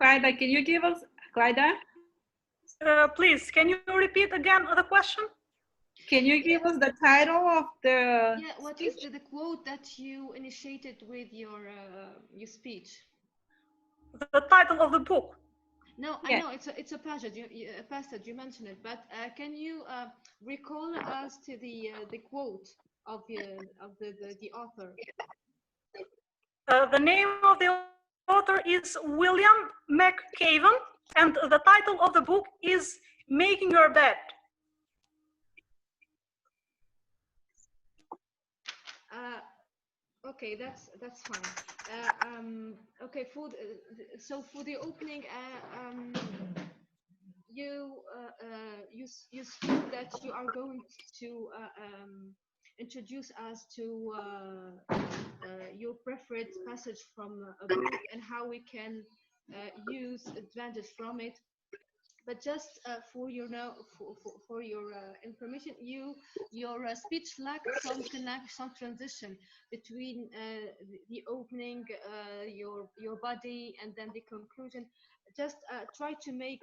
Clyda, can you give us, Clyda? Please, can you repeat again the question? Can you give us the title of the what speech? is the quote that you initiated with your speech? The title of the book. No, I know it's a passage. A passage you mentioned it, but can you recall us to the quote of the author? The name of the author is William McCaven, and the title of the book is Making Your Bed. Okay, that's fine. Okay, so for the opening, you speak that you are going to introduce us to your preferred passage from a book and how we can use advantage from it. But just for your information, your speech lacked some transition between the opening, your body, and then the conclusion. Just try to make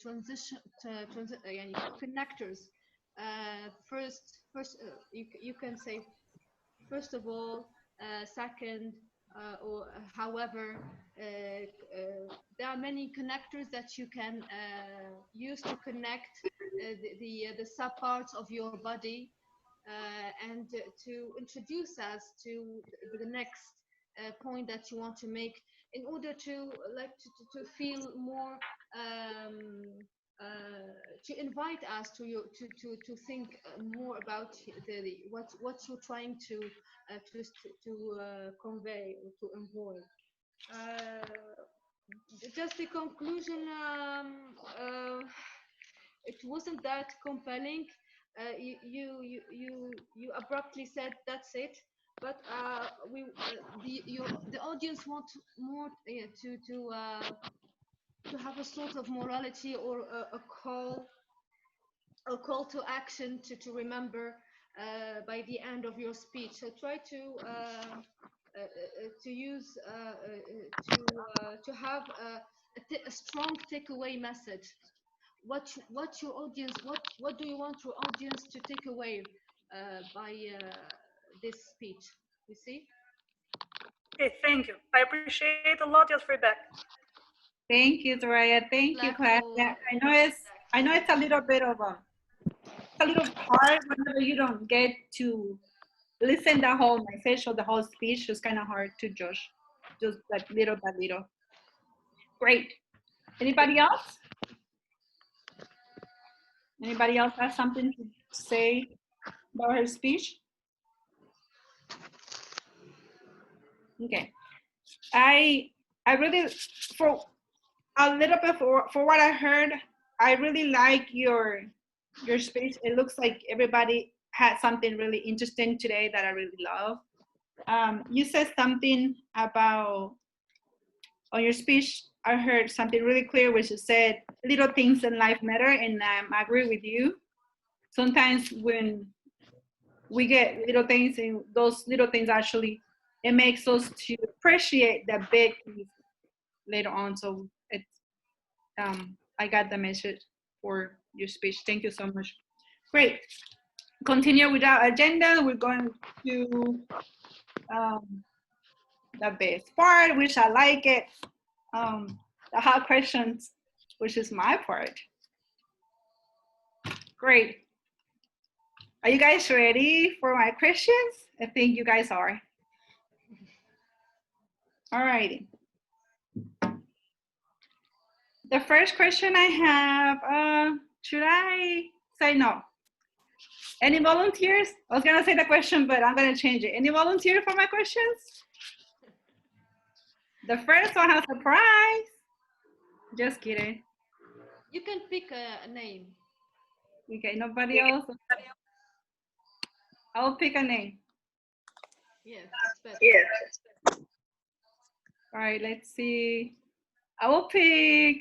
transition connectors. First, you can say first of all, second, or however. There are many connectors that you can use to connect the subparts of your body and to introduce us to the next point that you want to make in order to feel more to invite us to think more about what you're trying to convey or to avoid. Just the conclusion, it wasn't that compelling. You abruptly said that's it, but the audience wants more to have a sort of morality or a call to action to remember by the end of your speech. So try to use to have a strong takeaway message. What your audience what do you want your audience to take away by this speech? You see? Okay, thank you. I appreciate a lot your feedback. Thank you, Toraya. Thank you, Claire. Yeah, I know it's a little bit of a little hard whenever you don't get to listen the whole message or the whole speech. It's kind of hard to judge, just like little by little. Great. Anybody else? Anybody else has something to say about her speech? Okay. I really, for a little bit, for what I heard, I really like your speech. It looks like everybody had something really interesting today that I really love. You said something about, on your speech, I heard something really clear, which you said, little things in life matter, and I agree with you. Sometimes when we get little things, and those little things actually, it makes us to appreciate the big things later on. So it's, I got the message for your speech. Thank you so much. Great. Continue with our agenda. We're going to the best part, which I like it. The hard questions, which is my part. Great. Are you guys ready for my questions? I think you guys are. All righty. The first question I have, should I say no? Any volunteers? I was gonna say the question, but I'm gonna change it. Any volunteer for my questions? The first one has a surprise. Just kidding. You can pick a name. Okay, nobody else? I'll pick a name. Yes, it's better. Yeah. All right, let's see. I will pick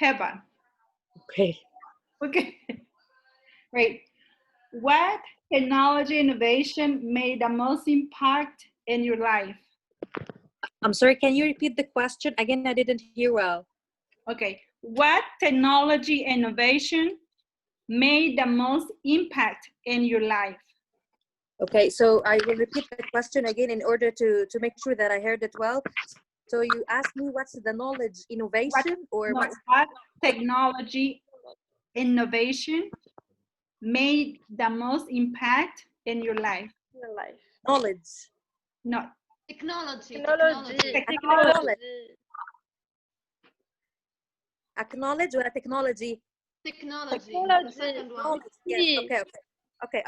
Heba. Okay. Okay. Great. What technology innovation made the most impact in your life? I'm sorry, can you repeat the question again? I didn't hear well. Okay. What technology innovation made the most impact in your life? Okay, so I will repeat the question again in order to make sure that I heard it well. So you asked me what's the knowledge innovation what technology innovation made the most impact in your life? Knowledge. No. Technology. Acknowledge or technology? Technology. The second one. Yes. Okay.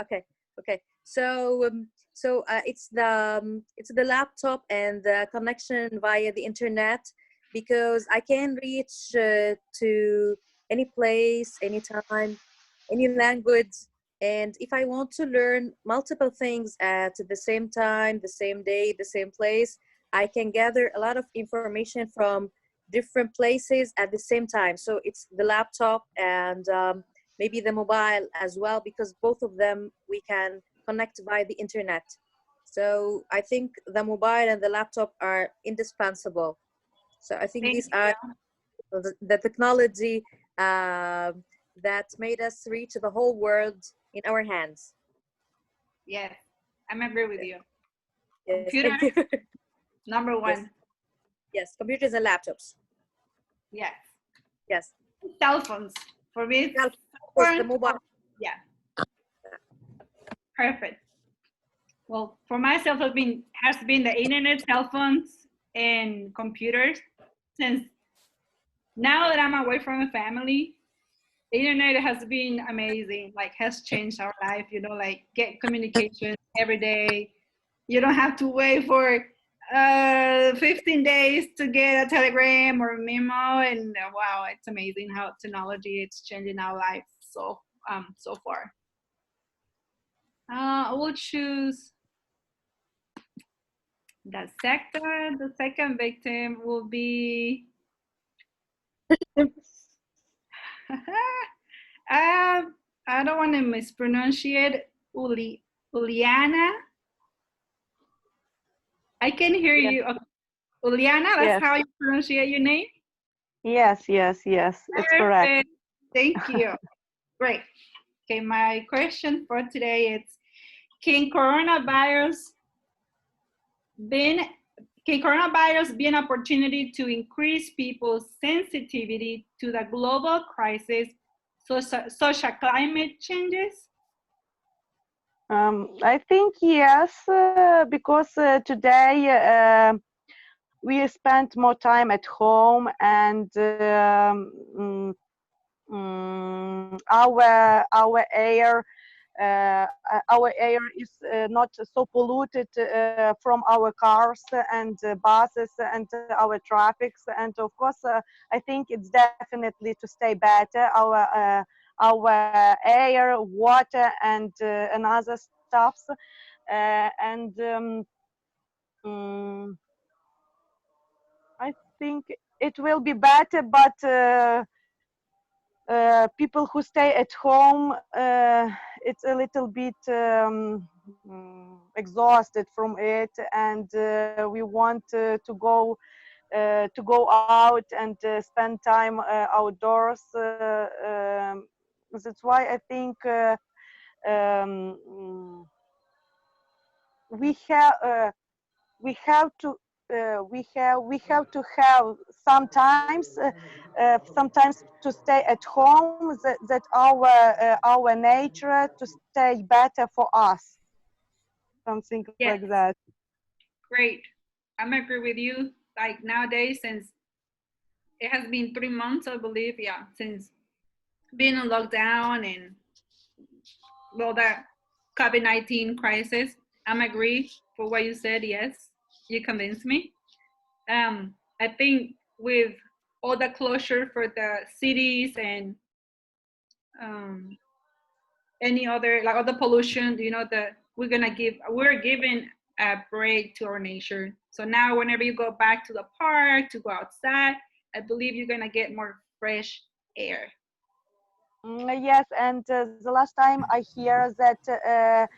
So it's the laptop and the connection via the internet, because I can reach to any place, anytime, any language. And if I want to learn multiple things at the same time, the same day, the same place, I can gather a lot of information from different places at the same time. So it's the laptop and maybe the mobile as well, because both of them we can connect via the internet. So I think the mobile and the laptop are indispensable. So I think these are the technology that made us reach the whole world in our hands. Yes, I'm agree with you. Yes, computer, number one. Yes, computers and laptops. Yes. Yes. Cell phones. For me, of course, the mobile. Yeah. Perfect. Well, for myself, has been the internet, cell phones, and computers. Since now that I'm away from the family, the internet has been amazing. Like, has changed our life. You know, like get communication every day. You don't have to wait for 15 days to get a telegram or a memo, and wow, it's amazing how technology is changing our life so far. I will choose the sector. The second victim will be I don't want to mispronounce it. Uliana. I can hear you. Okay. Uliana, that's how you pronounce your name? Yes, it's correct. Thank you. Great. Okay, my question for today is, can coronavirus be an opportunity to increase people's sensitivity to the global crisis, social climate changes? I think yes, because today we spend more time at home, and our air. Our air is not so polluted from our cars and buses and our traffics. And of course, I think it's definitely to stay better. Our air, water, and other stuffs. And I think it will be better, but people who stay at home, it's a little bit exhausted from it, and we want to go out and spend time outdoors. That's why I think um, we have we have to we have to have sometimes to stay at home, that our nature to stay better for us, something Yes, like that. great. I'm agree with you. Like nowadays, since it has been 3 months, I believe, yeah, since being in lockdown and well, that COVID-19 crisis, I'm agree for what you said. Yes, you convinced me. I think with all the closure for the cities and um, any other like other pollution, you know, that we're giving a break to our nature. So now whenever you go back to the park to go outside, I believe you're gonna get more fresh air. Yes, and the last time I hear that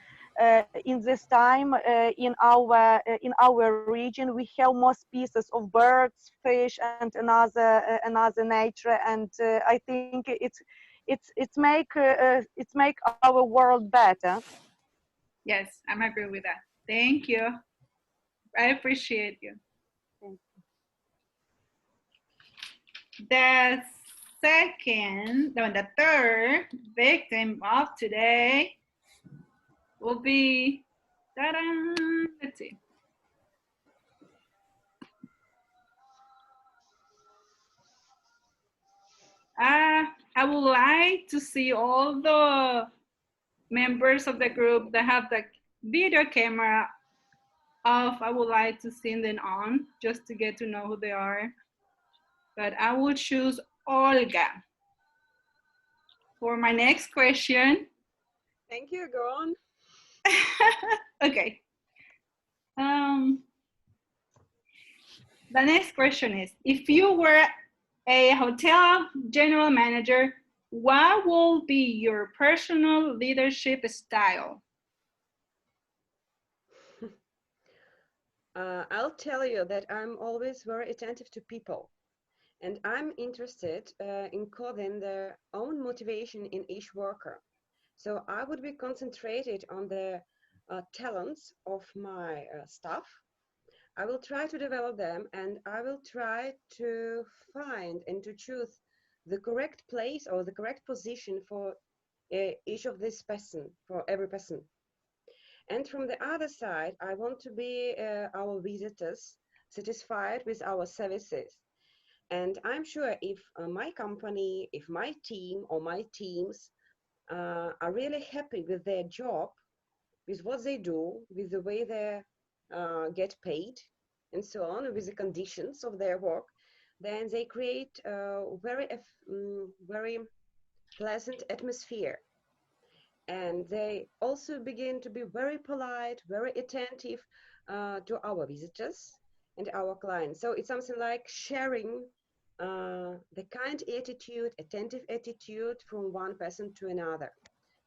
in this time in our region we have more species of birds, fish, and another nature, and I think it's make our world better. Yes, I'm agree with that. Thank you. I appreciate you. The the third victim of today will be, ta-da, let's see. I would like to see all the members of the group that have the video camera off. I would like to see them on just to get to know who they are. But I will choose Olga for my next question. Thank you. Go on. Okay. The next question is, if you were a hotel general manager, what will be your personal leadership style? I'll tell you that I'm always very attentive to people, and I'm interested in coding their own motivation in each worker. So I would be concentrated on the talents of my staff. I will try to develop them, and I will try to find and to choose the correct place or the correct position for each of this person, for every person. And from the other side, I want to be our visitors satisfied with our services. And I'm sure if my company, if my team or my teams are really happy with their job, with what they do, with the way they get paid, and so on, with the conditions of their work, then they create a very pleasant atmosphere. And they also begin to be very polite, very attentive to our visitors and our clients. So it's something like sharing the kind attitude, attentive attitude from one person to another.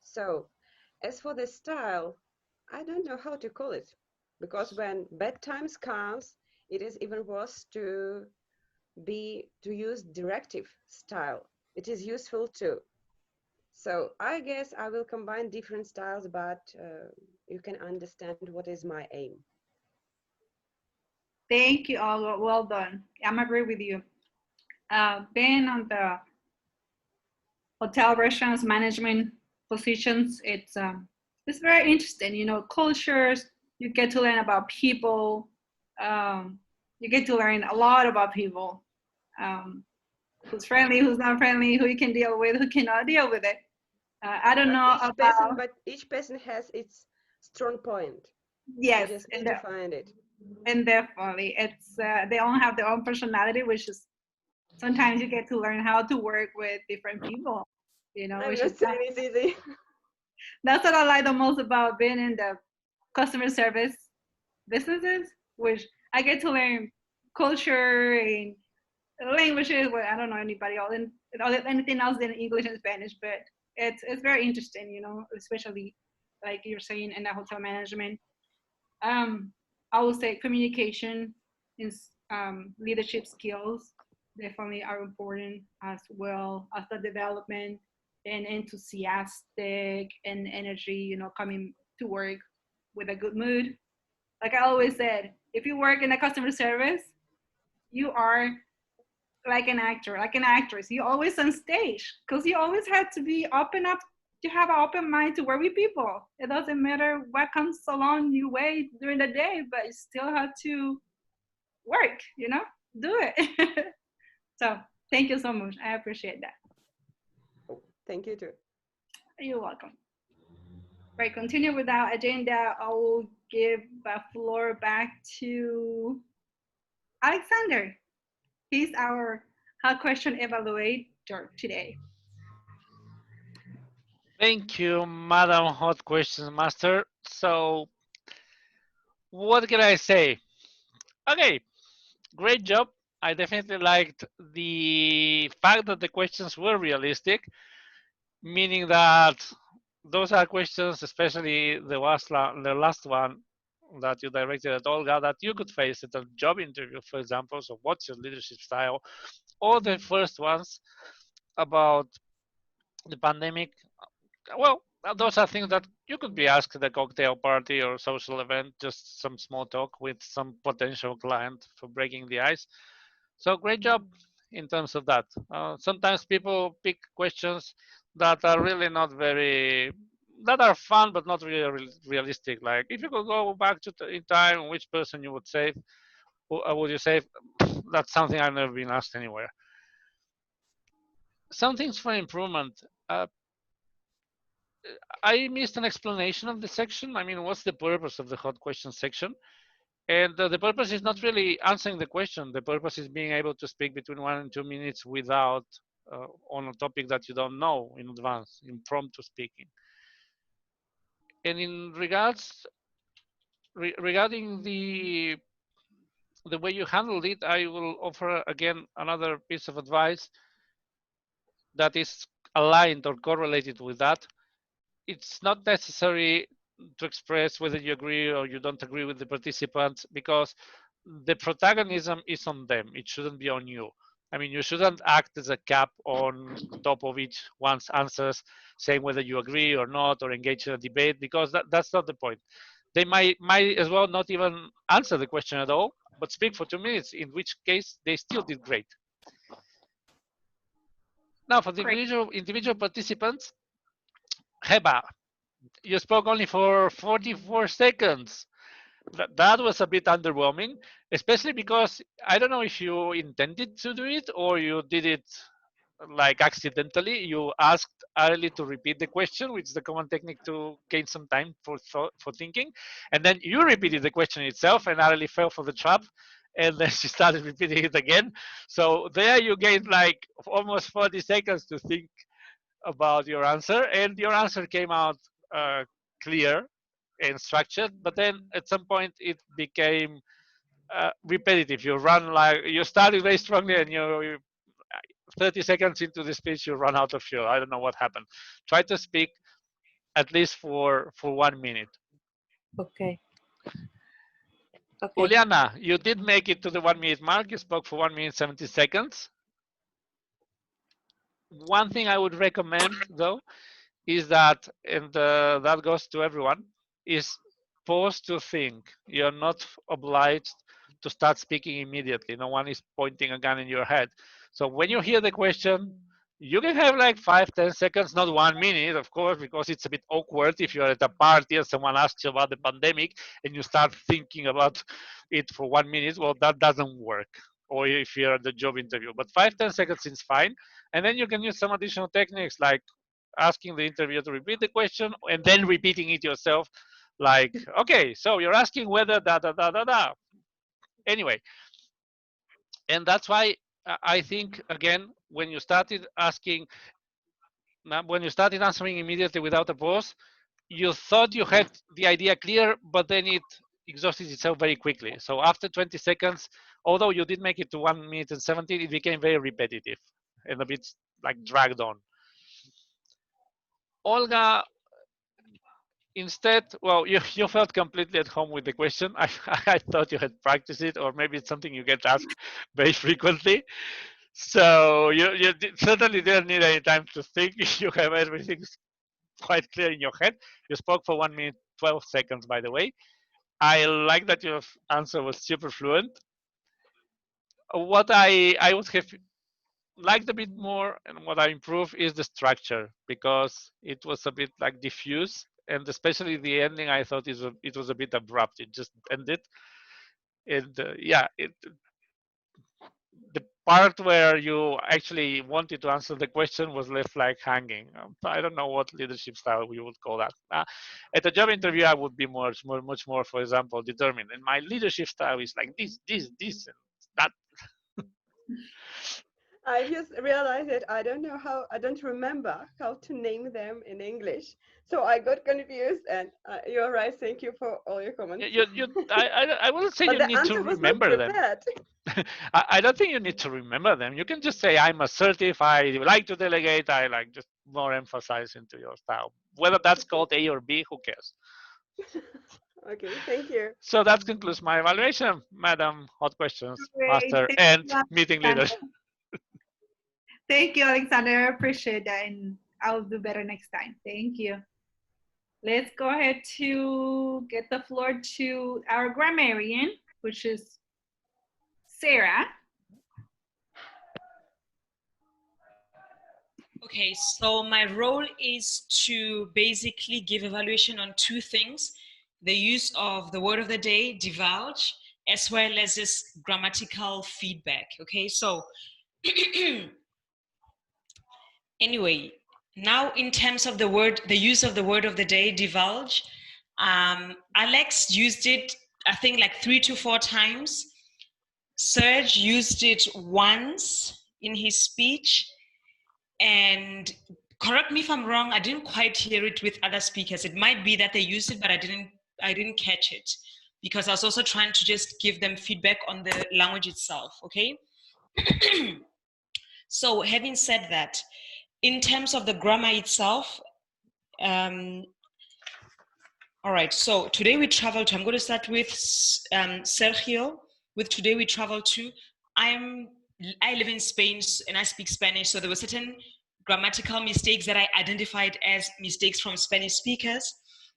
So as for the style, I don't know how to call it, because when bad times comes, it is even worse to use directive style. It is useful too. So I guess I will combine different styles, but you can understand what is my aim. Thank you, all. Well done. I'm agree with you. Being on the hotel restaurants management positions, it's very interesting. You know, cultures. You get to learn about people. You get to learn a lot about people. Um, who's friendly, who's not friendly, who you can deal with, who cannot deal with it. I don't know about. But each person has its strong point. Yes, You just need to find it. and definitely, it's they all have their own personality, which is sometimes you get to learn how to work with different people. You know, I'm which not is saying it's easy. that's what I like the most about being in the customer service businesses, which I get to learn culture and languages. Well, I don't know anybody else and anything else than English and Spanish, but it's very interesting, you know, especially like you're saying in the hotel management. Um, I would say communication and leadership skills definitely are important as well as the development and enthusiastic and energy, you know, coming to work with a good mood. Like I always said, if you work in a customer service, you are like an actor, like an actress. You always on stage because you always have to be open up. You have an open mind to work with people. It doesn't matter what comes along your way during the day, but you still have to work. You know, do it. So thank you so much. I appreciate that. Thank you too. You're welcome. Right, continue with our agenda. I will give the floor back to Alexander. He's our hard question evaluator today. Thank you, Madam Hot Questions Master. So, what can I say? Okay, great job. I definitely liked the fact that the questions were realistic, meaning that those are questions, especially the last one that you directed at Olga, that you could face at a job interview, for example. So, what's your leadership style? Or the first ones about the pandemic. Well, those are things that you could be asked at a cocktail party or social event, just some small talk with some potential client for breaking the ice. So great job in terms of that. Sometimes people pick questions that are really not very, that are fun but not really realistic. Like if you could go back to in time, which person you would save? Who would you save? That's something I've never been asked anywhere. Some things for improvement. I missed an explanation of the section. I mean, what's the purpose of the hot question section? And the purpose is not really answering the question. The purpose is being able to speak between 1 and 2 minutes without on a topic that you don't know in advance, impromptu speaking. And in regarding the way you handled it, I will offer again another piece of advice that is aligned or correlated with that. It's not necessary to express whether you agree or you don't agree with the participants because the protagonism is on them. It shouldn't be on you. I mean, you shouldn't act as a cap on top of each one's answers, saying whether you agree or not, or engage in a debate, because that's not the point. They might as well not even answer the question at all, but speak for 2 minutes, in which case they still did great. Now, for the individual participants, Heba, you spoke only for 44 seconds. That was a bit underwhelming, especially because I don't know if you intended to do it or you did it like accidentally. You asked Ali to repeat the question, which is a common technique to gain some time for thinking, and then you repeated the question itself, and Ali fell for the trap, and then she started repeating it again. So there you gained like almost 40 seconds to think about your answer, and your answer came out clear and structured. But then at some point it became repetitive. You run like you started very strongly, and you 30 seconds into the speech you run out of fuel. I don't know what happened. Try to speak at least for 1 minute. Okay. Okay. Juliana, you did make it to the 1 minute mark. You spoke for 1 minute 70 seconds. One thing I would recommend though is that, and that goes to everyone, is pause to think. You're not obliged to start speaking immediately. No one is pointing a gun in your head. So when you hear the question, you can have like 5-10 seconds, not 1 minute, of course, because it's a bit awkward if you're at a party and someone asks you about the pandemic and you start thinking about it for 1 minute. Well, that doesn't work. or if you're at the job interview. But 5-10 seconds is fine. And then you can use some additional techniques like asking the interviewer to repeat the question and then repeating it yourself. Like, okay, so you're asking whether da da da da da. Anyway, and that's why I think, again, when you started answering immediately without a pause, you thought you had the idea clear, but then it exhausted itself very quickly. So after 20 seconds, although you did make it to 1 minute and 17, it became very repetitive and a bit like dragged on. Olga, instead, well, you felt completely at home with the question. I thought you had practiced it, or maybe it's something you get asked very frequently. So you certainly didn't need any time to think. You have everything quite clear in your head. You spoke for 1 minute, 12 seconds, by the way. I like that your answer was super fluent. What I would have liked a bit more and what I improved is the structure, because it was a bit like diffuse, and especially the ending I thought it was a bit abrupt. It just ended, and yeah, the part where you actually wanted to answer the question was left like hanging. I don't know what leadership style we would call that. At a job interview, I would be much more, for example, determined. And my leadership style is like this, and that. I just realized that I don't remember how to name them in English. So I got confused, and you're right. Thank you for all your comments. I wouldn't say but you the need to answer was not remember them. prepared. I don't think you need to remember them. You can just say, I'm assertive, I like to delegate, I like just more emphasize into your style. Whether that's called A or B, who cares? Okay, thank you. So that concludes my evaluation, Madam Hot Questions Great. Master Thank and you, meeting Alexander. leader. Thank you, Alexander. I appreciate that, and I'll do better next time. Thank you. Let's go ahead to get the floor to our grammarian, which is Sarah. Okay, so my role is to basically give evaluation on two things: the use of the word of the day, divulge, as well as this grammatical feedback. Okay, so anyway, now in terms of the use of the word of the day, divulge, Alex used it, I think, like 3 to 4 times. Serge used it once in his speech. And correct me if I'm wrong, I didn't quite hear it with other speakers. It might be that they used it, but I didn't catch it, because I was also trying to just give them feedback on the language itself, okay? So having said that, in terms of the grammar itself, all right, so today we travel to, I'm going to start with Sergio. With today we travel to, I live in Spain and I speak Spanish, so there were certain grammatical mistakes that I identified as mistakes from Spanish speakers.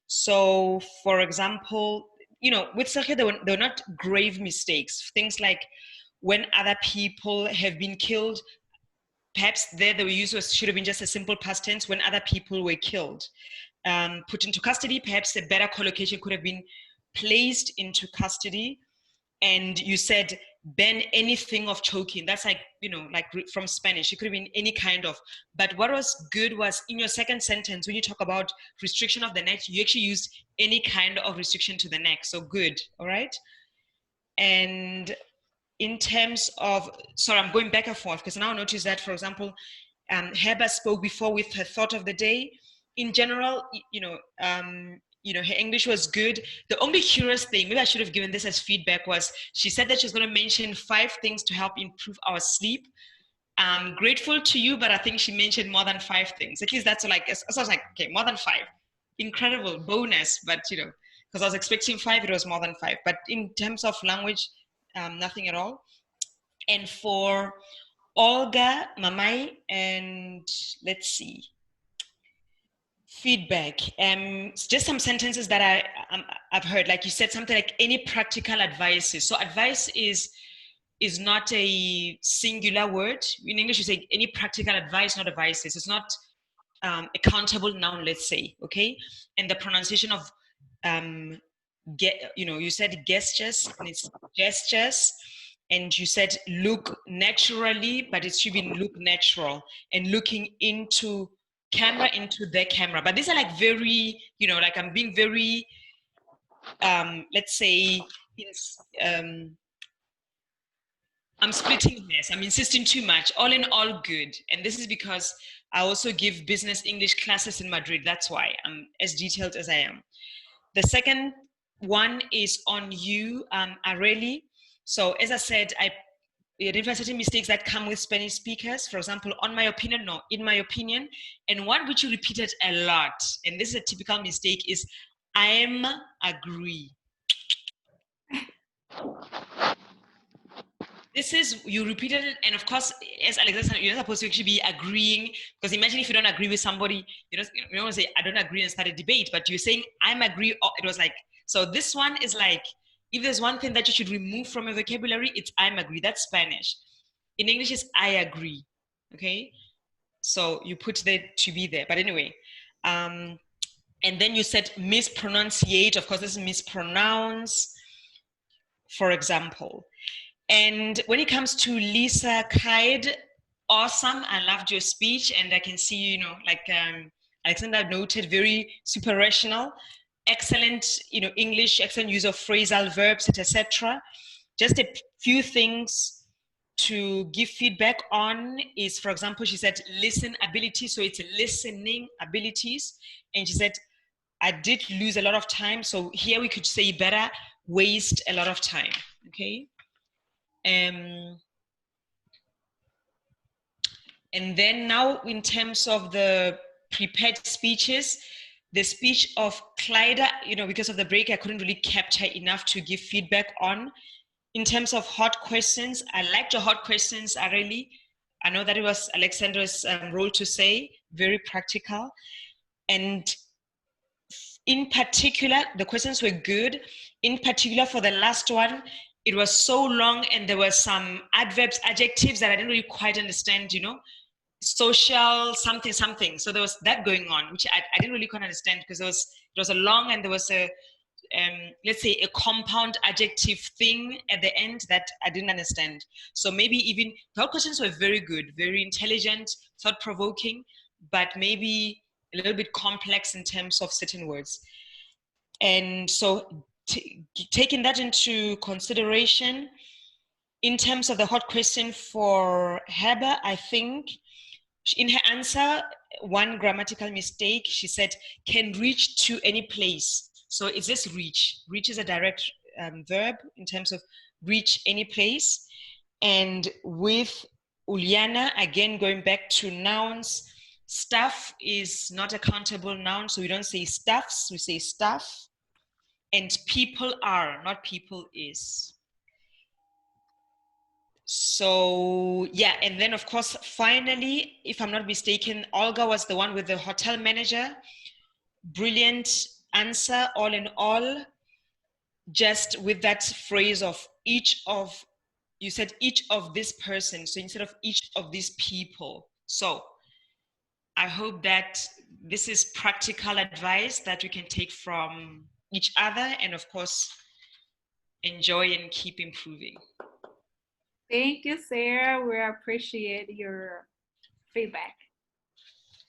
So, for example, you know, with Sergio, they were not grave mistakes. Things like when other people have been killed, perhaps there the use should have been just a simple past tense, when other people were killed. Put into custody, perhaps a better collocation could have been placed into custody. And you said ban anything of choking. That's like, you know, like from Spanish, it could have been any kind of. But what was good was in your second sentence, when you talk about restriction of the neck, you actually used any kind of restriction to the neck. So good, all right? And in terms of, sorry, I'm going back and forth because now notice that, for example, Heba spoke before with her thought of the day. In general, you know, her English was good. The only curious thing, maybe I should have given this as feedback, was she said that she was going to mention 5 things to help improve our sleep. I'm grateful to you, but I think she mentioned more than 5 things. At least that's like, so I was like, okay, more than 5. Incredible, bonus, but you know, because I was expecting 5, it was more than 5. But in terms of language, nothing at all. And for Olga, Mamai, and let's see, feedback. Just some sentences that I've heard. Like you said, something like any practical advices. So advice is not a singular word. In English, you say any practical advice, not advices. It's not a countable noun, let's say, okay? And the pronunciation of, you said gestures, and it's gestures. and you said look naturally, but it should be look natural and looking into camera, into the camera. But these are like very, you know, like I'm being very, let's say, I'm splitting hairs. I'm insisting too much. All in all, good. And this is because I also give business English classes in Madrid. That's why I'm as detailed as I am. The second one is on you, Areli. So as I said, I identify certain mistakes that come with Spanish speakers. For example, on my opinion, no, in my opinion. And one which you repeated a lot, and this is a typical mistake, is I'm agree. This is, you repeated it, and of course, as Alexander, you're not supposed to actually be agreeing, because imagine if you don't agree with somebody, you don't want to say, I don't agree and start a debate, but you're saying, I'm agree, it was like, so this one is like, if there's one thing that you should remove from your vocabulary, it's I'm agree, that's Spanish. In English, it's I agree, okay? So you put that to be there, but anyway. And then you said mispronunciate, of course, this is mispronounce, for example. And when it comes to Lisa Kaid, awesome. I loved your speech, and I can see, you know, like Alexander noted, very super rational, excellent, you know, English, excellent use of phrasal verbs, etc. Just a few things to give feedback on is, for example, she said listen ability, so it's listening abilities, and she said I did lose a lot of time, so here we could say better waste a lot of time, okay? And then now in terms of the prepared speeches, the speech of Clyde, you know, because of the break, I couldn't really capture enough to give feedback on. In terms of hot questions, I liked your hot questions, Areli. I know that it was Alexandra's role to say, very practical. And in particular, the questions were good. In particular, for the last one, it was so long and there were some adverbs, adjectives that I didn't really quite understand, you know, social something, something. So there was that going on, which I didn't really quite understand because it was a long and there was a, let's say a compound adjective thing at the end that I didn't understand. So maybe even, the questions were very good, very intelligent, thought-provoking, but maybe a little bit complex in terms of certain words. And so taking that into consideration, in terms of the hot question for Heber, I think in her answer, one grammatical mistake, she said, can reach to any place. So it's this reach. Reach is a direct verb in terms of reach any place. And with Uliana, again, going back to nouns, stuff is not a countable noun, so we don't say stuffs, we say stuff. And people are, not people is. So yeah, and then of course, finally, if I'm not mistaken, Olga was the one with the hotel manager. Brilliant answer, all in all, just with that phrase of each of, you said each of this person, so instead of each of these people. So I hope that this is practical advice that we can take from each other and of course, enjoy and keep improving. Thank you, Sarah. We appreciate your feedback.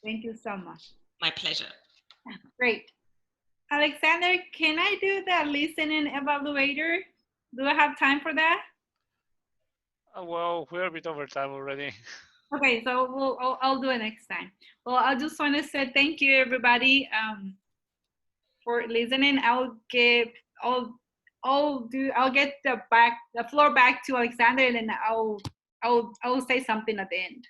Thank you so much. My pleasure. Great. Alexander, can I do the listening evaluator? Do I have time for that? Well, we're a bit over time already. Okay, so I'll do it next time. Well, I just want to say thank you, everybody, for listening. I'll get the floor back to Alexander, and then I'll say something at the end.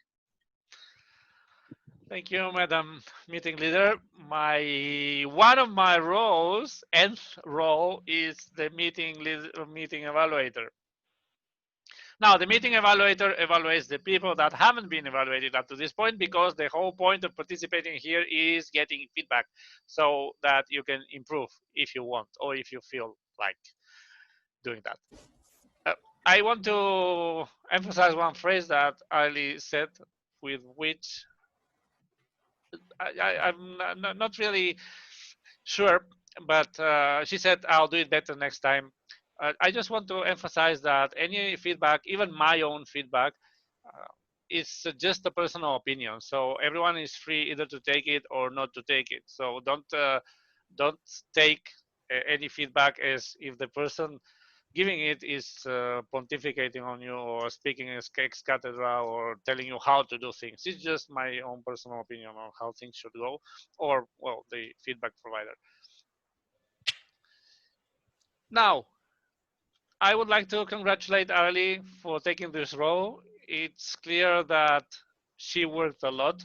Thank you, Madam Meeting Leader. One of my roles, nth role, is the meeting evaluator. Now, the meeting evaluator evaluates the people that haven't been evaluated up to this point, because the whole point of participating here is getting feedback so that you can improve if you want or if you feel like doing that. I want to emphasize one phrase that Ali said, with which I'm not really sure, but she said, I'll do it better next time. I just want to emphasize that any feedback, even my own feedback, is just a personal opinion. So everyone is free either to take it or not to take it. So don't take any feedback as if the person giving it is pontificating on you or speaking as ex cathedra or telling you how to do things. It's just my own personal opinion on how things should go, or well, the feedback provider. Now, I would like to congratulate Ali for taking this role. It's clear that she worked a lot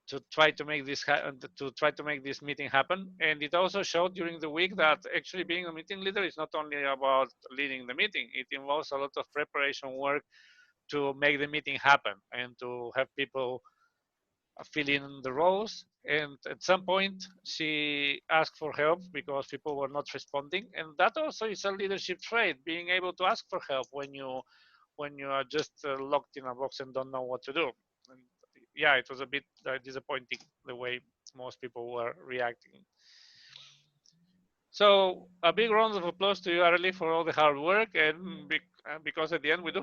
to try to make this meeting happen, and it also showed during the week that actually being a meeting leader is not only about leading the meeting. It involves a lot of preparation work to make the meeting happen and to have people fill in the roles. And at some point, she asked for help because people were not responding. And that also is a leadership trait, being able to ask for help when you are just locked in a box and don't know what to do. And yeah, it was a bit disappointing the way most people were reacting. So a big round of applause to you, Arely, for all the hard work, and because at the end we did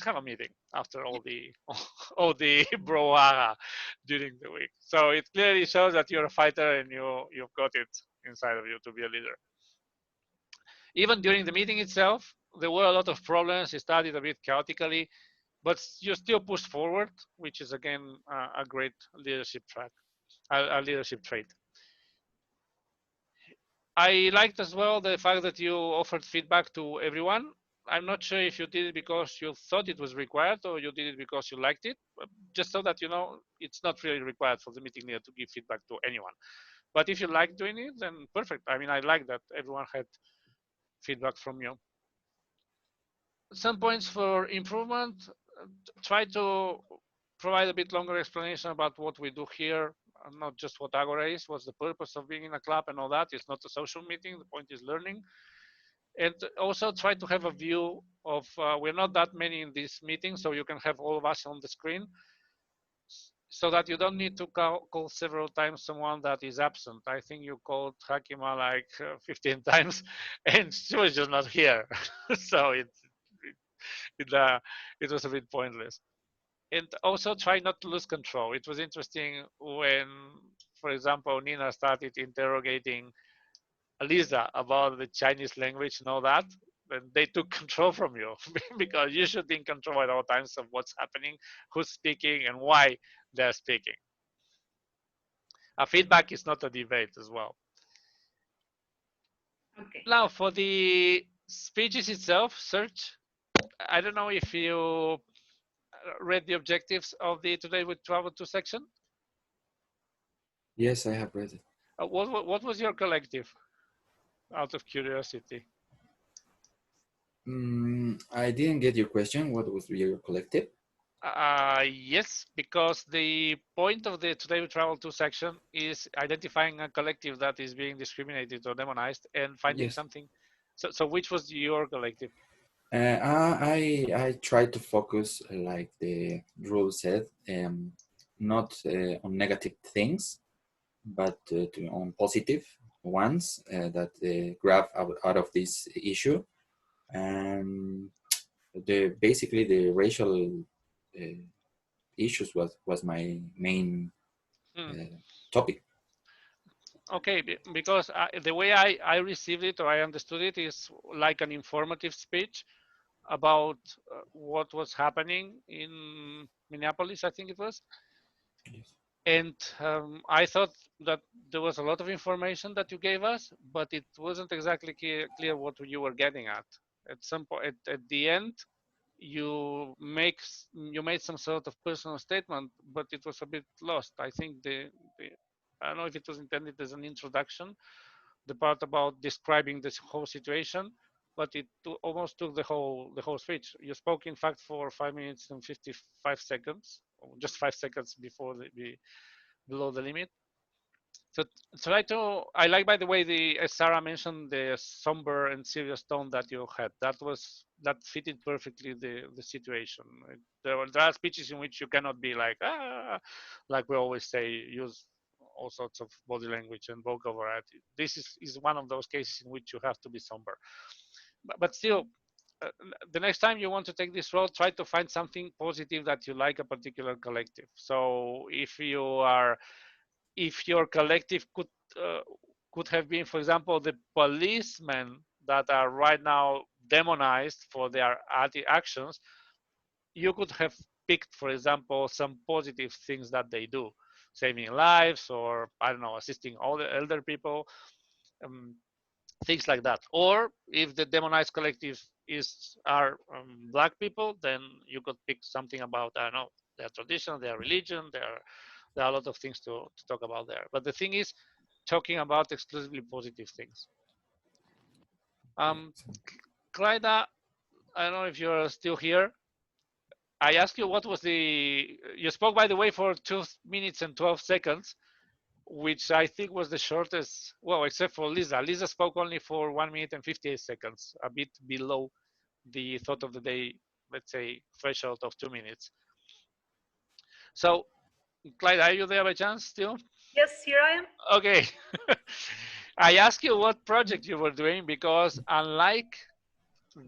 have a meeting after all the all the brouhaha during the week. So it clearly shows that you're a fighter and you've got it inside of you to be a leader. Even during the meeting itself, there were a lot of problems. It started a bit chaotically, but you still pushed forward, which is again a great leadership track, a leadership trait. I liked as well the fact that you offered feedback to everyone. I'm not sure if you did it because you thought it was required or you did it because you liked it. Just so that you know, it's not really required for the meeting leader to give feedback to anyone. But if you like doing it, then perfect. I mean, I like that everyone had feedback from you. Some points for improvement. Try to provide a bit longer explanation about what we do here, not just what Agora is, what's the purpose of being in a club and all that. It's not a social meeting. The point is learning. And also try to have a view of, we're not that many in this meeting, so you can have all of us on the screen so that you don't need to call several times someone that is absent. I think you called Hakima like 15 times and she was just not here. So it was a bit pointless. And also try not to lose control. It was interesting when, for example, Nina started interrogating Lisa about the Chinese language and all that. Then they took control from you because you should be in control at all times of what's happening, who's speaking, and why they're speaking. A feedback is not a debate as well. Okay. Now, for the speeches itself, search. I don't know if you read the objectives of the Today We Travel to section. Yes, I have read it. What was your collective, out of curiosity? I didn't get your question. What was your collective? Yes, because the point of the Today We Travel to section is identifying a collective that is being discriminated or demonized and finding Yes. something. So which was your collective? I try to focus, like the rule said, not on negative things, but on positive ones that grab out of this issue. Basically the racial issues was my main topic. Okay, because the way I received it or I understood it is like an informative speech about what was happening in Minneapolis, I think it was. Yes. And I thought that there was a lot of information that you gave us, but it wasn't exactly clear what you were getting at. At some point, at the end, you made some sort of personal statement, but it was a bit lost. I think I don't know if it was intended as an introduction, the part about describing this whole situation, but it almost took the whole speech. You spoke, in fact, for 5 minutes and 55 seconds, or just 5 seconds before below the limit. So I like, by the way, as Sarah mentioned, the somber and serious tone that you had. That fitted perfectly the situation. There are speeches in which you cannot be like we always say, use all sorts of body language and vocal variety. This is one of those cases in which you have to be somber. but still, the next time you want to take this road, try to find something positive that you like a particular collective. So if your collective uh, could have been, for example, the policemen that are right now demonized for their actions, you could have picked, for example, some positive things that they do, saving lives, or I don't know, assisting all the elder people, um, things like that. Or if the demonized collective are black people, then you could pick something about, I don't know, their tradition, their religion. There are a lot of things to talk about there. But the thing is, talking about exclusively positive things. Clyda, I don't know if you're still here. I asked you what was you spoke, by the way, for 2 minutes and 12 seconds, which I think was the shortest, well, except for Lisa. Lisa spoke only for 1 minute and 58 seconds, a bit below the thought of the day, let's say, threshold of 2 minutes. So, Clyde, are you there by chance still? Yes, here I am. Okay. I asked you what project you were doing because unlike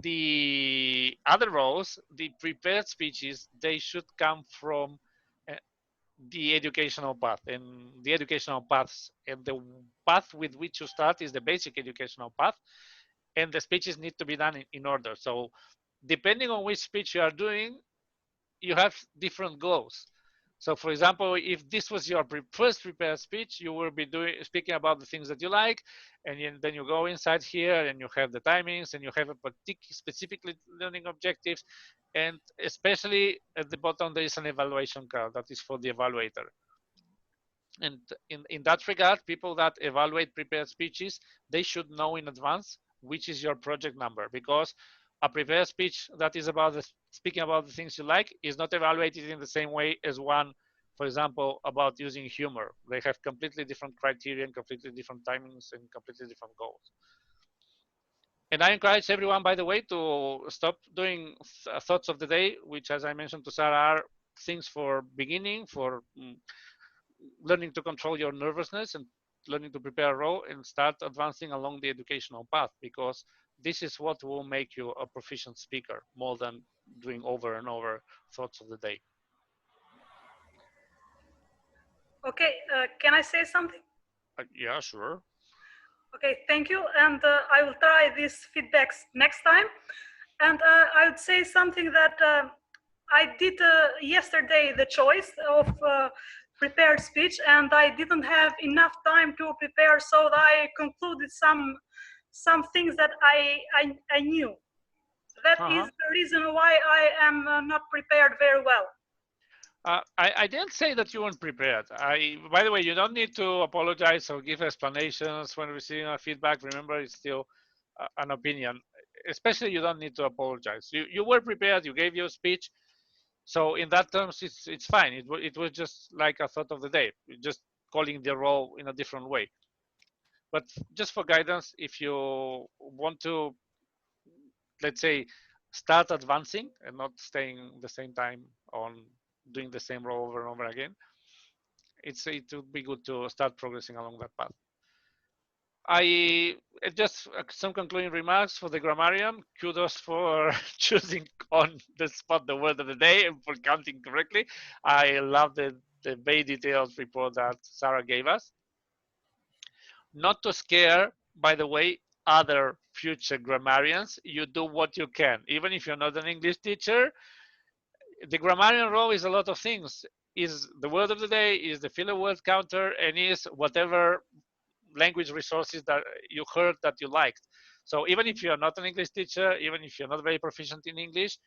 the other roles, the prepared speeches, they should come from uh, the educational path, and the educational paths, and the path with which you start is the basic educational path, and the speeches need to be done in order. So depending on which speech you are doing, you have different goals. So for example, if this was your first prepared speech, you will be speaking about the things that you like, and then you go inside here and you have the timings and you have a specifically learning objectives, and especially at the bottom there is an evaluation card that is for the evaluator. And in that regard, people that evaluate prepared speeches, they should know in advance which is your project number, because a prepared speech that is about speaking about the things you like is not evaluated in the same way as one, for example, about using humor. They have completely different criteria and completely different timings and completely different goals. And I encourage everyone, by the way, to stop doing thoughts of the day, which, as I mentioned to Sarah, are things for beginning, for learning to control your nervousness and learning to prepare a role, and start advancing along the educational path, because this is what will make you a proficient speaker more than doing over and over thoughts of the day. Okay, can I say something? Yeah, sure. Okay, thank you. And I will try these feedbacks next time. And I would say something that I did yesterday, the choice of prepared speech, and I didn't have enough time to prepare, so I concluded some things that I knew. That is the reason why I am not prepared very well. I didn't say that you weren't prepared. By the way, you don't need to apologize or give explanations when receiving a feedback. Remember, it's still an opinion. Especially, you don't need to apologize. You were prepared. You gave your speech. So in that terms, it's fine. It was just like a thought of the day, just calling the role in a different way. But just for guidance, if you want to, let's say, start advancing and not staying the same time on doing the same role over and over again, it would be good to start progressing along that path. I just some concluding remarks for the grammarian. Kudos for choosing on the spot the word of the day and for counting correctly. I love the very detailed report that Sarah gave us. Not to scare, by the way, other future grammarians. You do what you can. Even if you're not an English teacher, the grammarian role is a lot of things. Is the word of the day, is the filler word counter, and is whatever language resources that you heard that you liked. So even if you're not an English teacher, even if you're not very proficient in English,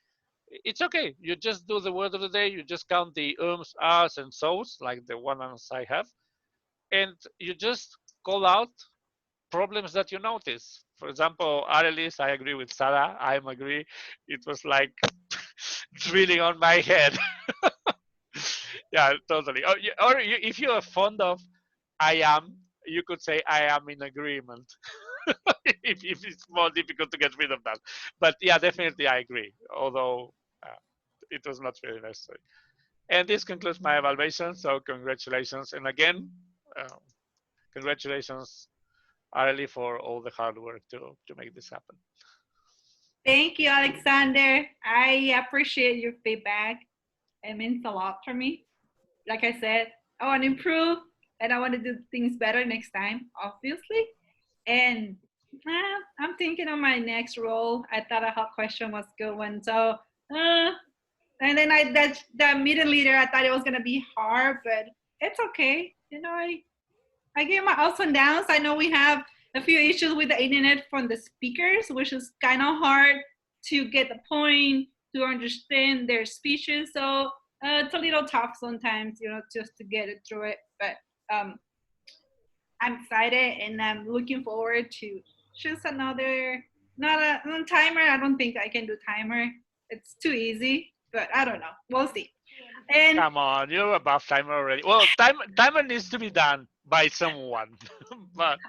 it's okay. You just do the word of the day. You just count the ums, ahs, and so's, like the ones I have, and you just call out problems that you notice. For example, Arelis, I agree with Sarah. I agree. It was like drilling on my head. Yeah, totally. Or if you are fond of I am, you could say I am in agreement. if it's more difficult to get rid of that. But yeah, definitely I agree. Although it was not really necessary. And this concludes my evaluation. So congratulations. And again, congratulations, Arely, for all the hard work to make this happen. Thank you, Alexander. I appreciate your feedback. It means a lot for me. Like I said, I want to improve and I want to do things better next time, obviously. And I'm thinking of my next role. I thought a hot question was a good one. So, and then that meeting leader, I thought it was gonna be hard, but it's okay. You know, I gave my ups and downs. I know we have a few issues with the internet from the speakers, which is kind of hard to get the point, to understand their speeches. So it's a little tough sometimes, you know, just to get it through it. But I'm excited and I'm looking forward to just another, not a timer. I don't think I can do timer. It's too easy, but I don't know. We'll see. And Come on, you're above timer already. Well, timer needs to be done by someone, but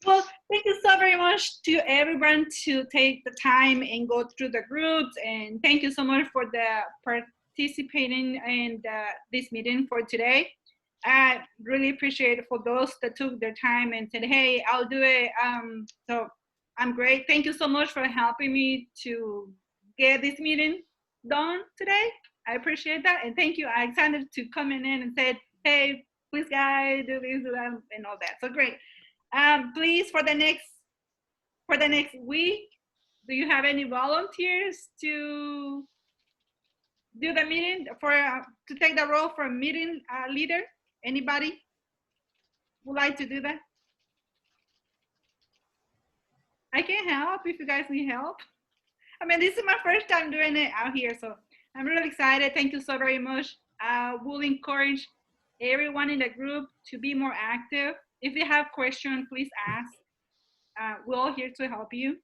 well, thank you so very much to everyone to take the time and go through the groups. And thank you so much for the participating in this meeting for today. I really appreciate it for those that took their time and said, hey, I'll do it. So I'm great. Thank you so much for helping me to get this meeting done today. I appreciate that. And thank you, Alexander, to coming in and said, hey, please guys, do this, do that, and all that. So great. Please, for the next week, do you have any volunteers to do the meeting to take the role for meeting leader? Anybody would like to do that? I can help if you guys need help. I mean, this is my first time doing it out here, so I'm really excited. Thank you so very much. I will encourage everyone in the group to be more active. If you have questions, please ask. We're all here to help you.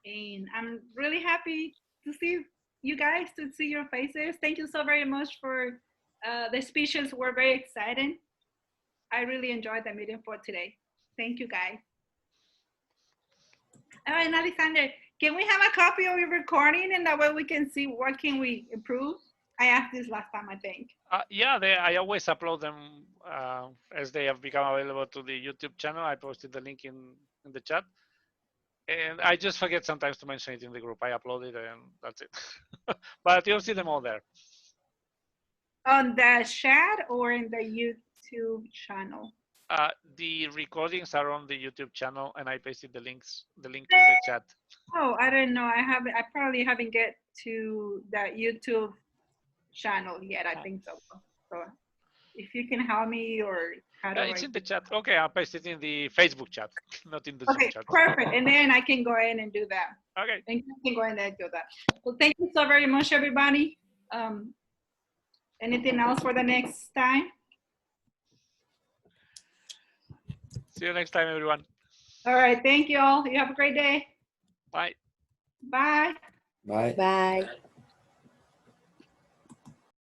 And I'm really happy to see you guys, to see your faces. Thank you so very much for the speeches. Were very exciting. I really enjoyed the meeting for today. Thank you, guys. And Alexander, can we have a copy of your recording and that way we can see what can we improve? I asked this last time, I think. Yeah, I always upload them as they have become available to the YouTube channel. I posted the link in the chat. And I just forget sometimes to mention it in the group. I upload it and that's it. But you'll see them all there. On the chat or in the YouTube channel? The recordings are on the YouTube channel, and I pasted the link in the chat. Oh, I don't know. I probably haven't get to the YouTube channel yet. I think so. So if you can help me, or how do it's in the chat. Okay, I'll paste it in the Facebook chat, not in the Zoom chat. Perfect. And then I can go in and do that. Okay. And you can go in and do that. Well, thank you so very much, everybody. Anything else for the next time? See you next time, everyone. All right. Thank you all. You have a great day. Bye. Bye. Bye. Bye.